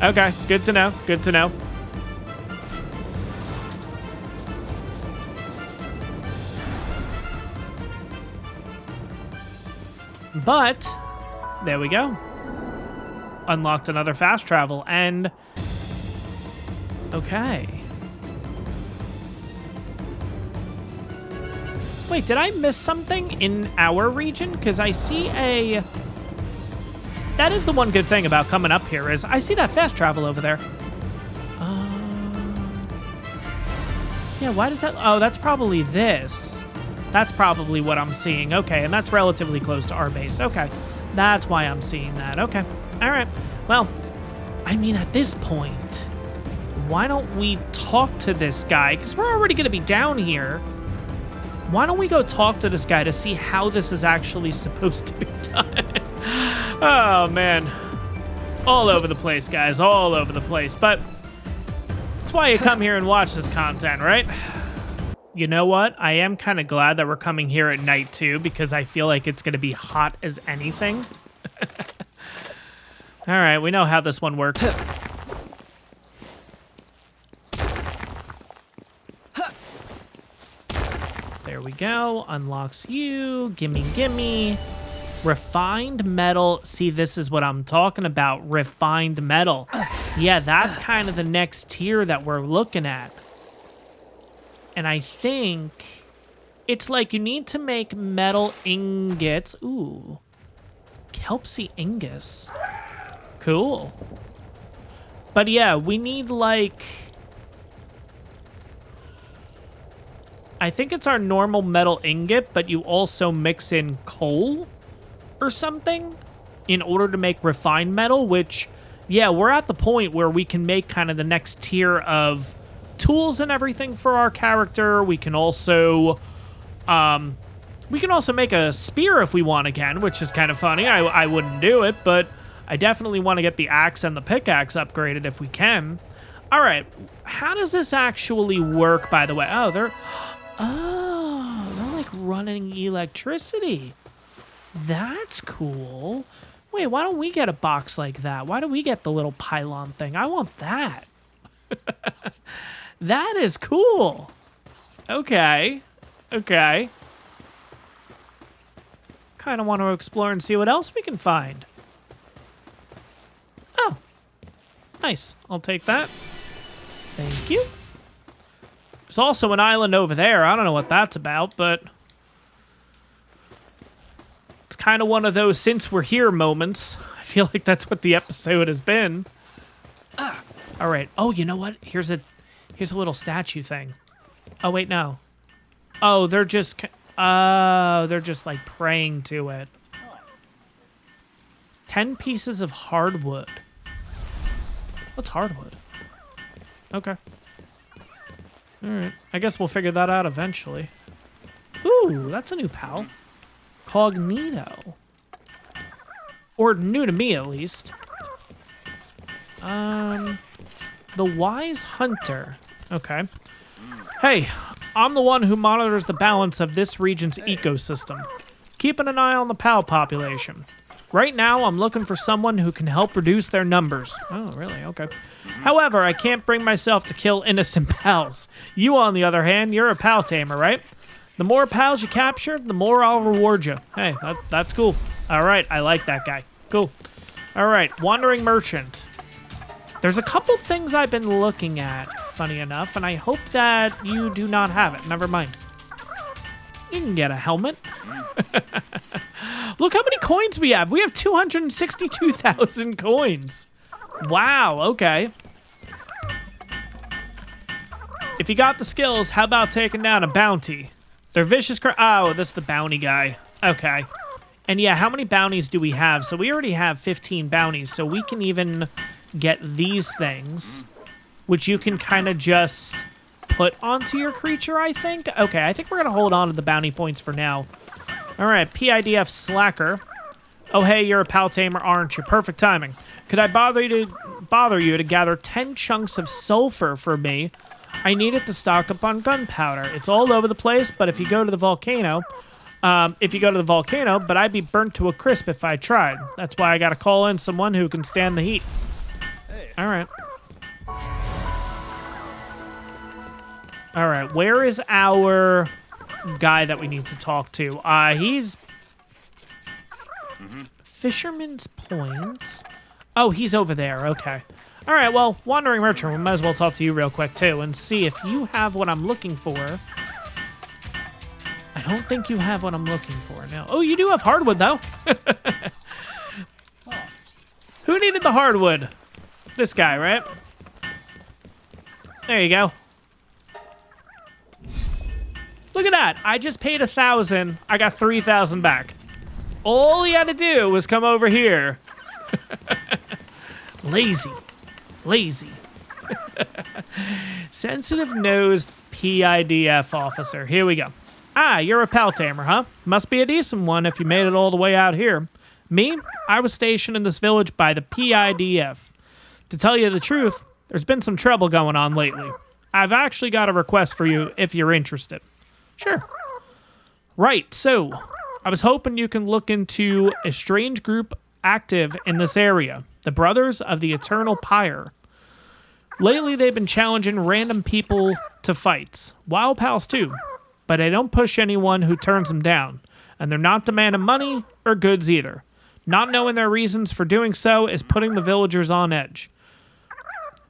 [SPEAKER 1] Okay, good to know. Good to know. But, there we go. Unlocked another fast travel, and... Okay. Wait, did I miss something in our region? Because I see a... That is the one good thing about coming up here, is I see that fast travel over there. Yeah, why does that... Oh, that's probably this. That's probably what I'm seeing. Okay, and that's relatively close to our base. Okay, that's why I'm seeing that. Okay, all right. Well, I mean, at this point, why don't we talk to this guy? Because we're already going to be down here. Why don't we go talk to this guy to see how this is actually supposed to be done? Oh, man. All over the place, guys. All over the place. But that's why you come here and watch this content, right? You know what? I am kind of glad that we're coming here at night, too, because I feel like it's going to be hot as anything. All right, we know how this one works. There we go. Unlocks you. Gimme, gimme. Refined metal. See, this is what I'm talking about. Refined metal. Yeah, that's kind of the next tier that we're looking at. And I think it's like you need to make metal ingots. Ooh. Kelpsy Ingus. Cool. But yeah, we need like... I think it's our normal metal ingot, but you also mix in coal or something in order to make refined metal, which, yeah, we're at the point where we can make kind of the next tier of tools and everything for our character. We can also make a spear if we want again, which is kind of funny. I wouldn't do it, but I definitely want to get the axe and the pickaxe upgraded if we can. All right, how does this actually work, by the way? Oh, they're like running electricity. That's cool. Wait, why don't we get a box like that? Why do we get the little pylon thing? I want that. That is cool. Okay. Okay. Kind of want to explore and see what else we can find. Oh. Nice. I'll take that. Thank you. There's also an island over there. I don't know what that's about, but it's kind of one of those since we're here moments. I feel like that's what the episode has been. All right. Oh, you know what? Here's a little statue thing. Oh, wait, no. Oh, they're just like praying to it. 10 pieces of hardwood. What's hardwood? Okay. All right. I guess we'll figure that out eventually. Ooh, that's a new pal. Cognito. Or new to me, at least. The Wise Hunter. Okay. Hey, I'm the one who monitors the balance of this region's ecosystem, keeping an eye on the PAL population. Right now, I'm looking for someone who can help reduce their numbers. Oh, really? Okay. However, I can't bring myself to kill innocent pals. You, on the other hand, you're a pal tamer, right? The more pals you capture, the more I'll reward you. Hey, that's cool. All right, I like that guy. Cool. All right, Wandering Merchant. There's a couple things I've been looking at, funny enough, and I hope that you do not have it. Never mind. You can get a helmet. Look how many coins we have. We have 262,000 coins. Wow, okay. If you got the skills, how about taking down a bounty? They're vicious. Oh, this is the bounty guy. Okay. And yeah, how many bounties do we have? So we already have 15 bounties, so we can even get these things, which you can kind of just put onto your creature, I think. Okay, I think we're going to hold on to the bounty points for now. All right, PIDF Slacker. Oh, hey, you're a pal tamer, aren't you? Perfect timing. Could I bother you to gather 10 chunks of sulfur for me? I need it to stock up on gunpowder. It's all over the place, but if you go to the volcano, but I'd be burnt to a crisp if I tried. That's why I got to call in someone who can stand the heat.
[SPEAKER 2] Hey.
[SPEAKER 1] All right. All right, where is our guy that we need to talk to? He's Fisherman's Point. Oh, he's over there. Okay. All right, well, Wandering Merchant, we might as well talk to you real quick, too, and see if you have what I'm looking for. I don't think you have what I'm looking for now. Oh, you do have hardwood, though. Who needed the hardwood? This guy, right? There you go. Look at that. I just paid 1,000. I got 3,000 back. All he had to do was come over here. Lazy. Sensitive-nosed PIDF officer. Here we go. You're a pal tamer, huh? Must be a decent one if you made it all the way out here. Me? I was stationed in this village by the PIDF. To tell you the truth, there's been some trouble going on lately. I've actually got a request for you if you're interested. Sure. Right, so I was hoping you can look into a strange group active in this area, the Brothers of the Eternal Pyre. Lately, they've been challenging random people to fights. Wild pals, too. But they don't push anyone who turns them down. And they're not demanding money or goods either. Not knowing their reasons for doing so is putting the villagers on edge.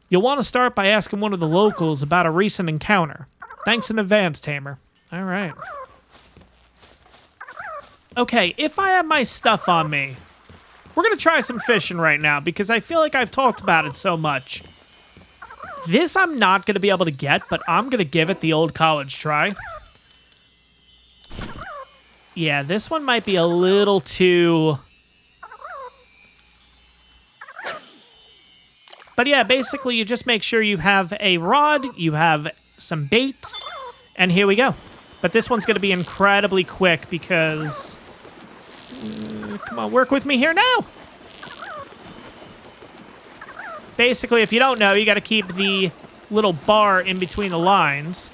[SPEAKER 1] You'll want to start by asking one of the locals about a recent encounter. Thanks in advance, Tamer. All right. Okay, if I have my stuff on me, we're going to try some fishing right now because I feel like I've talked about it so much. This I'm not going to be able to get, but I'm going to give it the old college try. Yeah, this one might be a little too... But yeah, basically you just make sure you have a rod, you have some bait, and here we go. But this one's going to be incredibly quick because... come on, work with me here now! Basically, if you don't know, you got to keep the little bar in between the lines.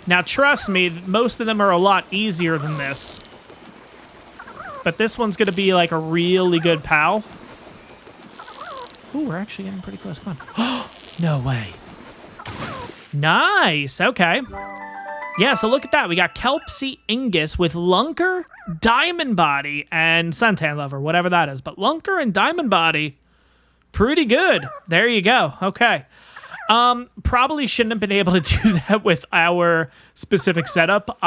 [SPEAKER 1] Now, trust me, most of them are a lot easier than this. But this one's going to be like a really good pal. Ooh, we're actually getting pretty close. Come on. No way. Nice. Okay. Yeah, so look at that. We got Kelpsy Ingus with Lunker, Diamond Body, and Suntan Lover, whatever that is. But Lunker and Diamond Body, pretty good. There you go. Okay. Probably shouldn't have been able to do that with our specific setup.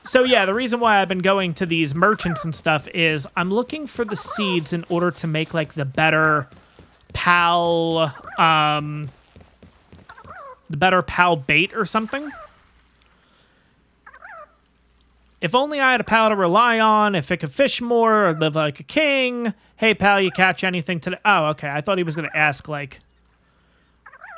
[SPEAKER 1] So yeah, the reason why I've been going to these merchants and stuff is I'm looking for the seeds in order to make like the better pal, bait or something. If only I had a pal to rely on, if it could fish more or live like a king. Hey pal, you catch anything today? Oh, okay. I thought he was going to ask like,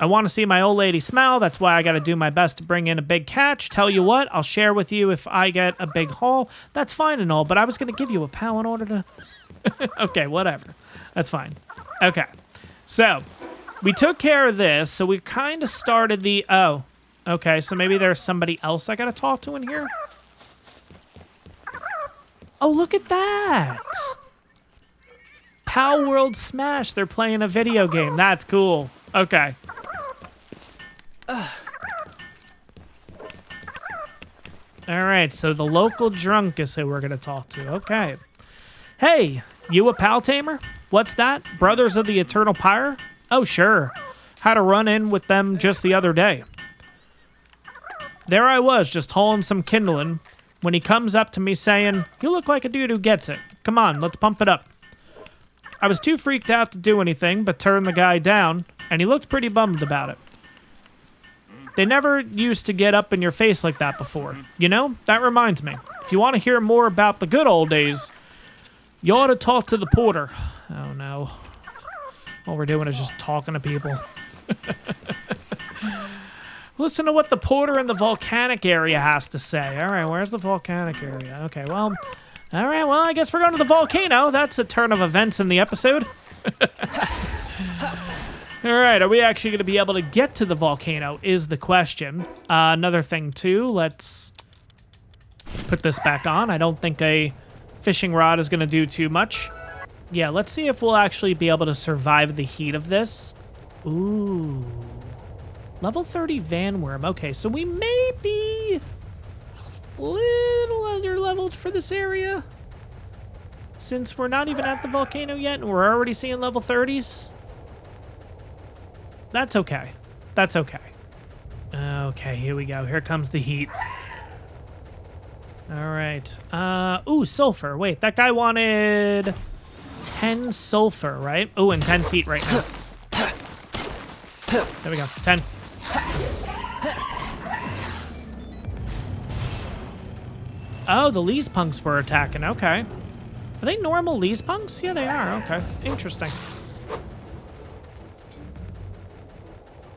[SPEAKER 1] I want to see my old lady smile. That's why I got to do my best to bring in a big catch. Tell you what, I'll share with you if I get a big haul. That's fine and all, but I was going to give you a pal in order to... Okay, whatever. That's fine. Okay. So, we took care of this, so we kind of started the... Oh, okay, so maybe there's somebody else I got to talk to in here? Oh, look at that! Palworld Smash. They're playing a video game. That's cool. Okay. Alright, so the local drunk is who we're going to talk to. Okay. Hey, you a pal tamer? What's that? Brothers of the Eternal Pyre? Oh, sure. Had a run-in with them just the other day. There I was, just hauling some kindling, when he comes up to me saying, "You look like a dude who gets it. Come on, let's pump it up." I was too freaked out to do anything but turn the guy down, and he looked pretty bummed about it. They never used to get up in your face like that before. You know, that reminds me. If you want to hear more about the good old days, you ought to talk to the porter. Oh, no. All we're doing is just talking to people. Listen to what the porter in the volcanic area has to say. All right, where's the volcanic area? Okay, well, all right, well, I guess we're going to the volcano. That's a turn of events in the episode. All right, are we actually going to be able to get to the volcano is the question. Another thing, too, let's put this back on. I don't think a fishing rod is going to do too much. Yeah, let's see if we'll actually be able to survive the heat of this. Ooh. Level 30 Van Worm. Okay, so we may be a little under-leveled for this area. Since we're not even at the volcano yet and we're already seeing level 30s. That's okay. That's okay. Okay, here we go. Here comes the heat. All right. Ooh, sulfur. Wait, that guy wanted 10 sulfur, right? Ooh, intense heat right now. There we go. 10. Oh, the Lees punks were attacking. Okay. Are they normal Lees punks? Yeah, they are. Okay. Interesting.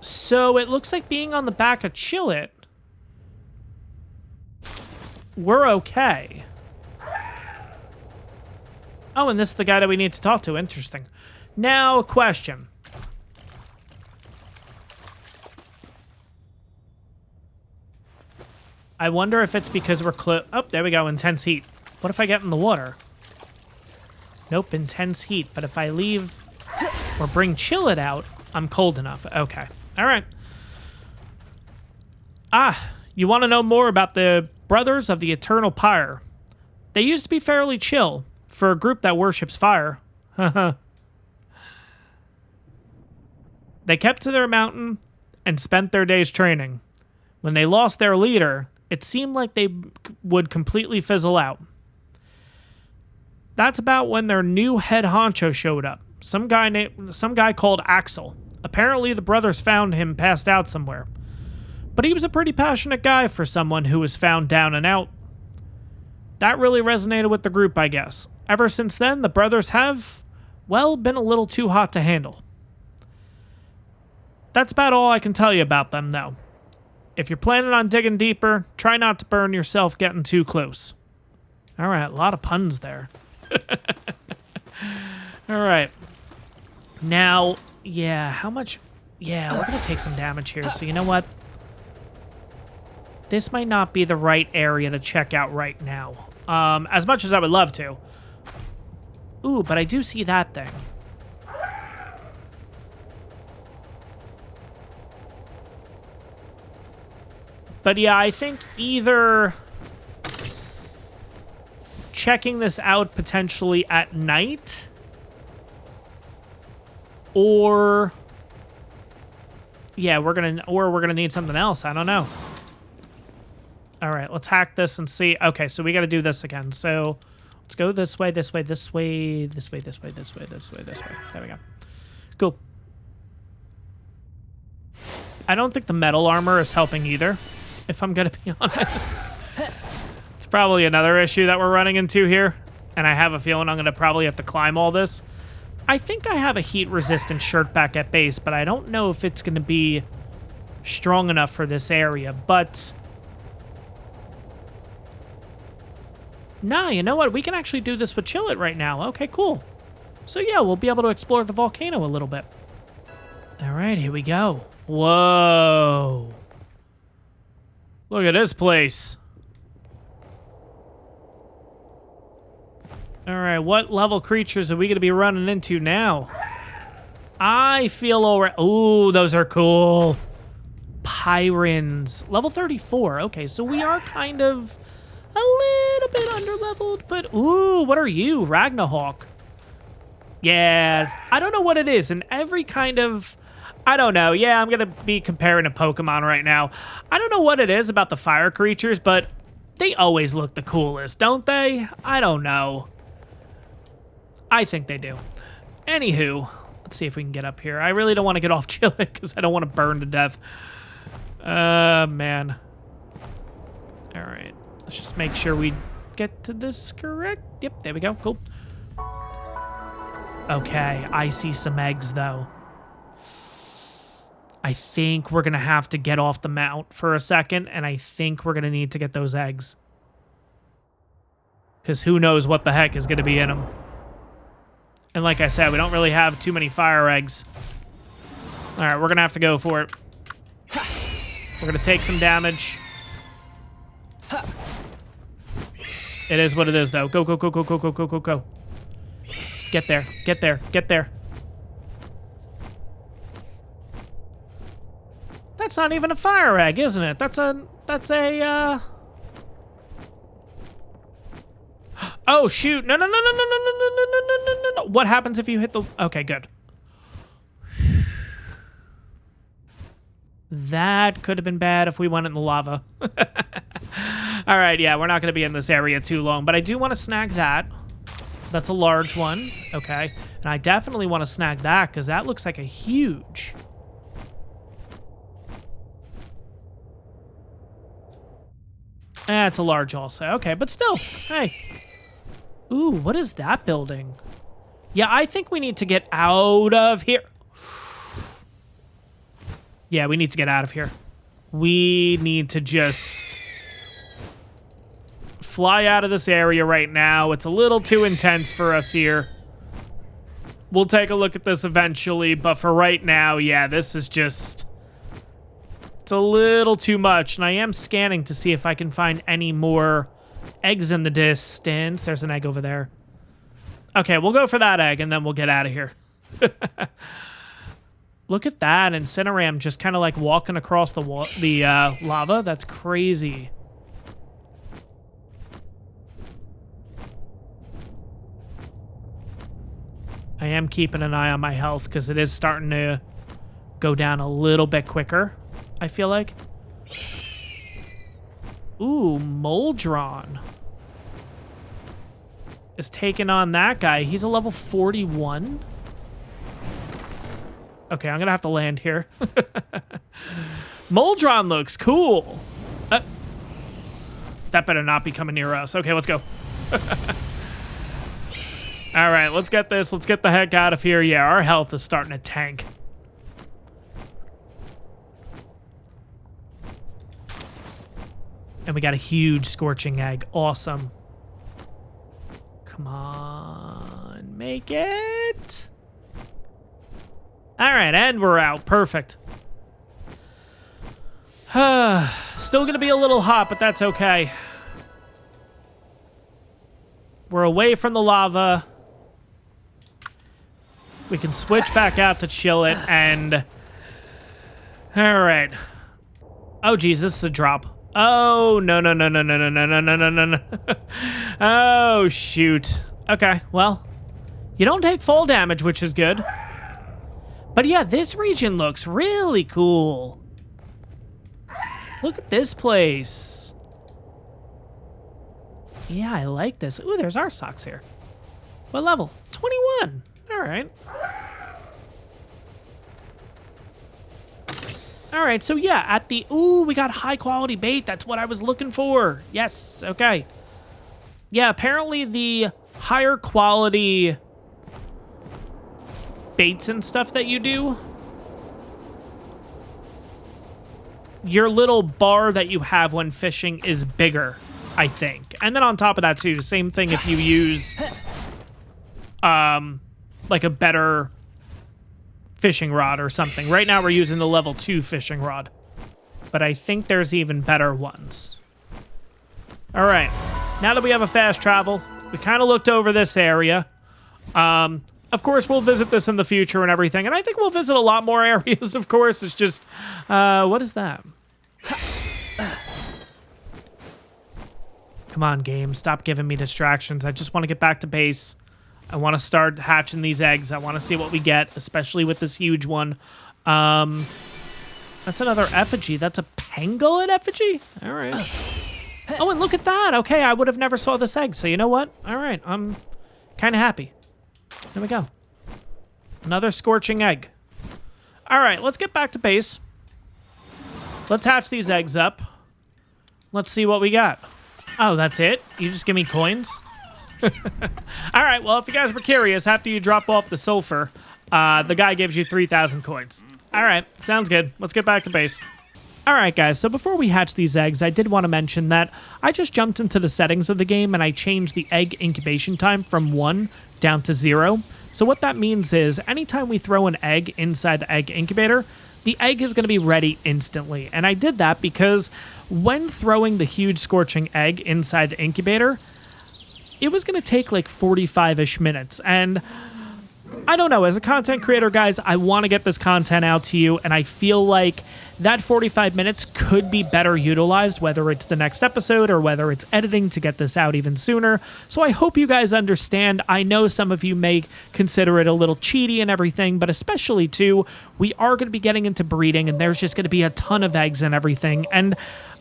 [SPEAKER 1] So it looks like being on the back of Chillet, we're okay. Oh, and this is the guy that we need to talk to. Interesting. Now, a question. I wonder if it's because we're oh, there we go. Intense heat. What if I get in the water? Nope, intense heat. But if I leave or bring Chillet out, I'm cold enough. Okay. All right. You want to know more about the Brothers of the Eternal Pyre? They used to be fairly chill for a group that worships fire. They kept to their mountain and spent their days training. When they lost their leader, it seemed like they would completely fizzle out. That's about when their new head honcho showed up. Some guy called Axel. Apparently, the brothers found him passed out somewhere. But he was a pretty passionate guy for someone who was found down and out. That really resonated with the group, I guess. Ever since then, the brothers have, well, been a little too hot to handle. That's about all I can tell you about them, though. If you're planning on digging deeper, try not to burn yourself getting too close. All right, a lot of puns there. All right. Now, yeah, how much? Yeah, we're going to take some damage here. So you know what? This might not be the right area to check out right now. As much as I would love to. Ooh, but I do see that thing. But yeah, I think either checking this out potentially at night or yeah, we're gonna need something else. I don't know. All right, let's hack this and see. Okay, so we got to do this again. So let's go this way, this way, this way, this way, this way, this way, this way, this way. There we go. Cool. I don't think the metal armor is helping either, if I'm gonna be honest. It's probably another issue that we're running into here, and I have a feeling I'm gonna probably have to climb all this. I think I have a heat-resistant shirt back at base, but I don't know if it's gonna be strong enough for this area, but nah, you know what? We can actually do this with Chillet right now. Okay, cool. So yeah, we'll be able to explore the volcano a little bit. All right, here we go. Whoa. Look at this place. All right, what level creatures are we going to be running into now? I feel already... Ooh, those are cool. Pyrans. Level 34. Okay, so we are kind of a little bit underleveled, but ooh, what are you? Ragnarhawk. Yeah, I don't know what it is. In every kind of... I don't know. Yeah, I'm going to be comparing a Pokemon right now. I don't know what it is about the fire creatures, but they always look the coolest, don't they? I don't know. I think they do. Anywho, let's see if we can get up here. I really don't want to get off Chillick because I don't want to burn to death. Man. All right. Let's just make sure we get to this correct. Yep, there we go. Cool. Okay, I see some eggs, though. I think we're going to have to get off the mount for a second, and I think we're going to need to get those eggs. Because who knows what the heck is going to be in them. And like I said, we don't really have too many fire eggs. All right, we're going to have to go for it. We're going to take some damage. It is what it is, though. Go, go, go, go, go, go, go, go, go. Get there, get there, get there. That's not even a fire egg, isn't it? That's a, Oh, shoot. No, no, no, no, no, no, no, no, no, no, no, no, no. What happens if you hit the... Okay, good. That could have been bad if we went in the lava. All right, yeah, we're not going to be in this area too long, but I do want to snag that. That's a large one. Okay. And I definitely want to snag that because that looks like a huge... it's a large also. Okay, but still, hey. Ooh, what is that building? Yeah, I think we need to get out of here. Yeah, we need to get out of here. We need to just fly out of this area right now. It's a little too intense for us here. We'll take a look at this eventually, but for right now, yeah, this is just... It's a little too much, and I am scanning to see if I can find any more eggs in the distance. There's an egg over there. Okay, we'll go for that egg, and then we'll get out of here. Look at that, Incineram just kind of like walking across the lava. That's crazy. I am keeping an eye on my health because it is starting to go down a little bit quicker, I feel like. Ooh, Moldron is taking on that guy. He's a level 41. Okay, I'm going to have to land here. Moldron looks cool. That better not be coming near us. Okay, let's go. All right, let's get this. Let's get the heck out of here. Yeah, our health is starting to tank. And we got a huge scorching egg. Awesome. Come on. Make it. All right, and we're out. Perfect. Still going to be a little hot, but that's okay. We're away from the lava. We can switch back out to chill it, and... All right. Oh, geez, this is a drop. Oh, no, no, no, no, no, no, no, no, no, no, no, no. Oh, shoot. Okay, well, you don't take fall damage, which is good. But yeah, this region looks really cool. Look at this place. Yeah, I like this. Ooh, there's our socks here. What level? 21. All right. All right, so yeah, at the... Ooh, we got high-quality bait. That's what I was looking for. Yes, okay. Yeah, apparently the higher quality baits and stuff that you do, your little bar that you have when fishing is bigger, I think. And then on top of that, too, same thing if you use, like a better... fishing rod or something. Right now we're using the level 2 fishing rod, but I think there's even better ones. All right, now that we have a fast travel, we kind of looked over this area. Of course, we'll visit this in the future and everything, and I think we'll visit a lot more areas, of course. It's just, what is that? Come on, game, stop giving me distractions. I just want to get back to base. I want to start hatching these eggs. I want to see what we get, especially with this huge one. That's another effigy. That's a pangolin effigy? All right. Oh, and look at that. Okay, I would have never saw this egg, so you know what? All right, I'm kind of happy. There we go. Another scorching egg. All right, let's get back to base. Let's hatch these eggs up. Let's see what we got. Oh, that's it? You just give me coins? All right, well, if you guys were curious, after you drop off the sulfur, the guy gives you 3,000 coins. All right, sounds good. Let's get back to base. All right, guys, so before we hatch these eggs, I did want to mention that I just jumped into the settings of the game and I changed the egg incubation time from 1 down to 0. So what that means is anytime we throw an egg inside the egg incubator, the egg is going to be ready instantly. And I did that because when throwing the huge scorching egg inside the incubator, it was going to take like 45-ish minutes. And I don't know, as a content creator, guys, I want to get this content out to you, and I feel like that 45 minutes could be better utilized, whether it's the next episode or whether it's editing to get this out even sooner. So I hope you guys understand. I know some of you may consider it a little cheaty and everything, but especially too, we are going to be getting into breeding, and there's just going to be a ton of eggs and everything, and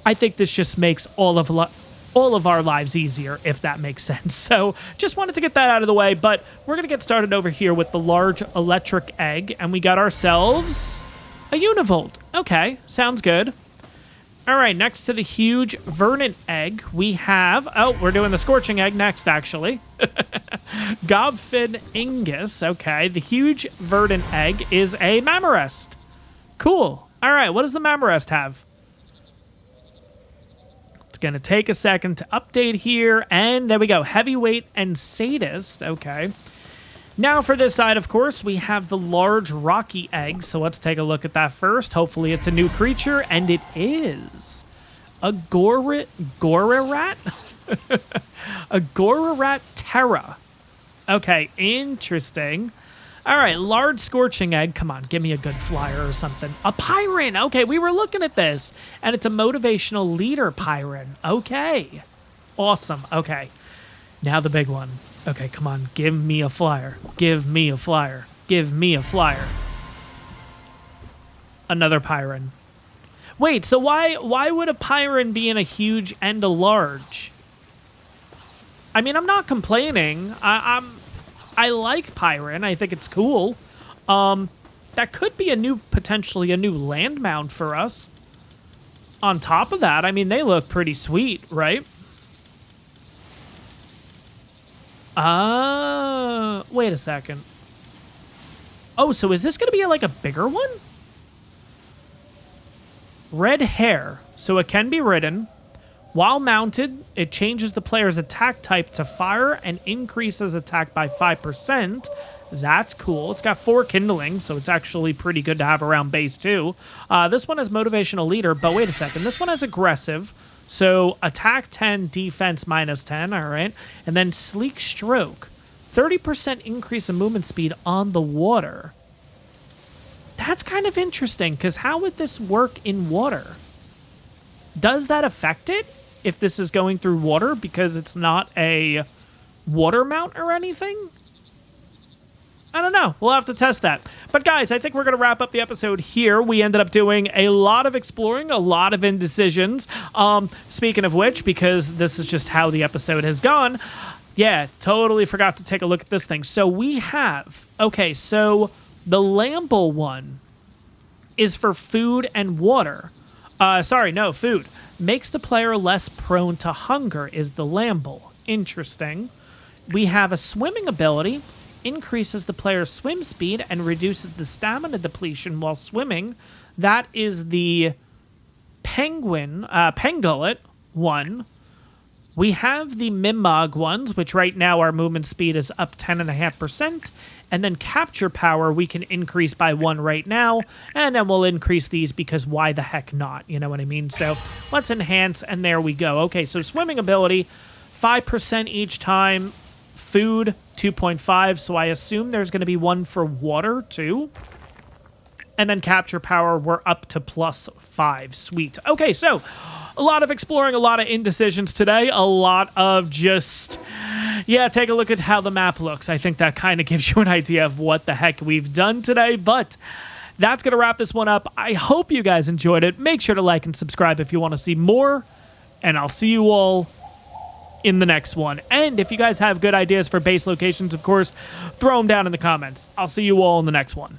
[SPEAKER 1] I think this just makes all of our lives easier, if that makes sense. So just wanted to get that out of the way, but we're going to get started over here with the large electric egg, and we got ourselves a univolt. Okay, sounds good. All right, next to the huge verdant egg, we have... Oh, we're doing the scorching egg next, actually. Gobfin Ingus. Okay, the huge verdant egg is a Mammorest. Cool. All right, what does the Mammorest have? It's going to take a second to update here, and there we go. Heavyweight and Sadist. Okay. Now for this side, of course, we have the large rocky egg, so let's take a look at that first. Hopefully it's a new creature, and it is a Gorarat? A Gorarat Terra. Okay, interesting. All right, large scorching egg. Come on, give me a good flyer or something. A Pyron. Okay, we were looking at this, and it's a motivational leader Pyron. Okay, awesome. Okay, now the big one. Okay, come on, give me a flyer. Give me a flyer. Give me a flyer. Another Pyron. Wait, so why would a Pyron be in a huge and a large? I mean, I'm not complaining. I like Pyron. I think it's cool. That could be potentially a new land mount for us. On top of that, I mean, they look pretty sweet, right? Wait a second. Oh, so is this going to be like a bigger one? Red hair. So it can be ridden. While mounted, it changes the player's attack type to fire and increases attack by 5%. That's cool. It's got 4 kindling, so it's actually pretty good to have around base too. This one has motivational leader, but wait a second. This one has aggressive. So attack 10, defense minus 10, all right? And then sleek stroke. 30% increase in movement speed on the water. That's kind of interesting, because how would this work in water? Does that affect it if this is going through water because it's not a water mount or anything? I don't know. We'll have to test that. But guys, I think we're going to wrap up the episode here. We ended up doing a lot of exploring, a lot of indecisions. Speaking of which, because this is just how the episode has gone, yeah, totally forgot to take a look at this thing. So we have, okay, so the Lamble one is for food and water. Food. Makes the player less prone to hunger is the Lamble. Interesting. We have a swimming ability. Increases the player's swim speed and reduces the stamina depletion while swimming. That is the Pangullet one. We have the Mimog ones, which right now our movement speed is up 10.5%. And then capture power we can increase by 1 right now. And then we'll increase these because why the heck not? You know what I mean? So let's enhance, and there we go. Okay, so swimming ability, 5% each time. Food, 2.5, so I assume there's going to be one for water, too. And then capture power, we're up to +5. Sweet. Okay, so a lot of exploring, a lot of indecisions today, a lot of just, yeah, take a look at how the map looks. I think that kind of gives you an idea of what the heck we've done today, but that's going to wrap this one up. I hope you guys enjoyed it. Make sure to like and subscribe if you want to see more, and I'll see you all in the next one. And if you guys have good ideas for base locations, of course, throw them down in the comments. I'll see you all in the next one.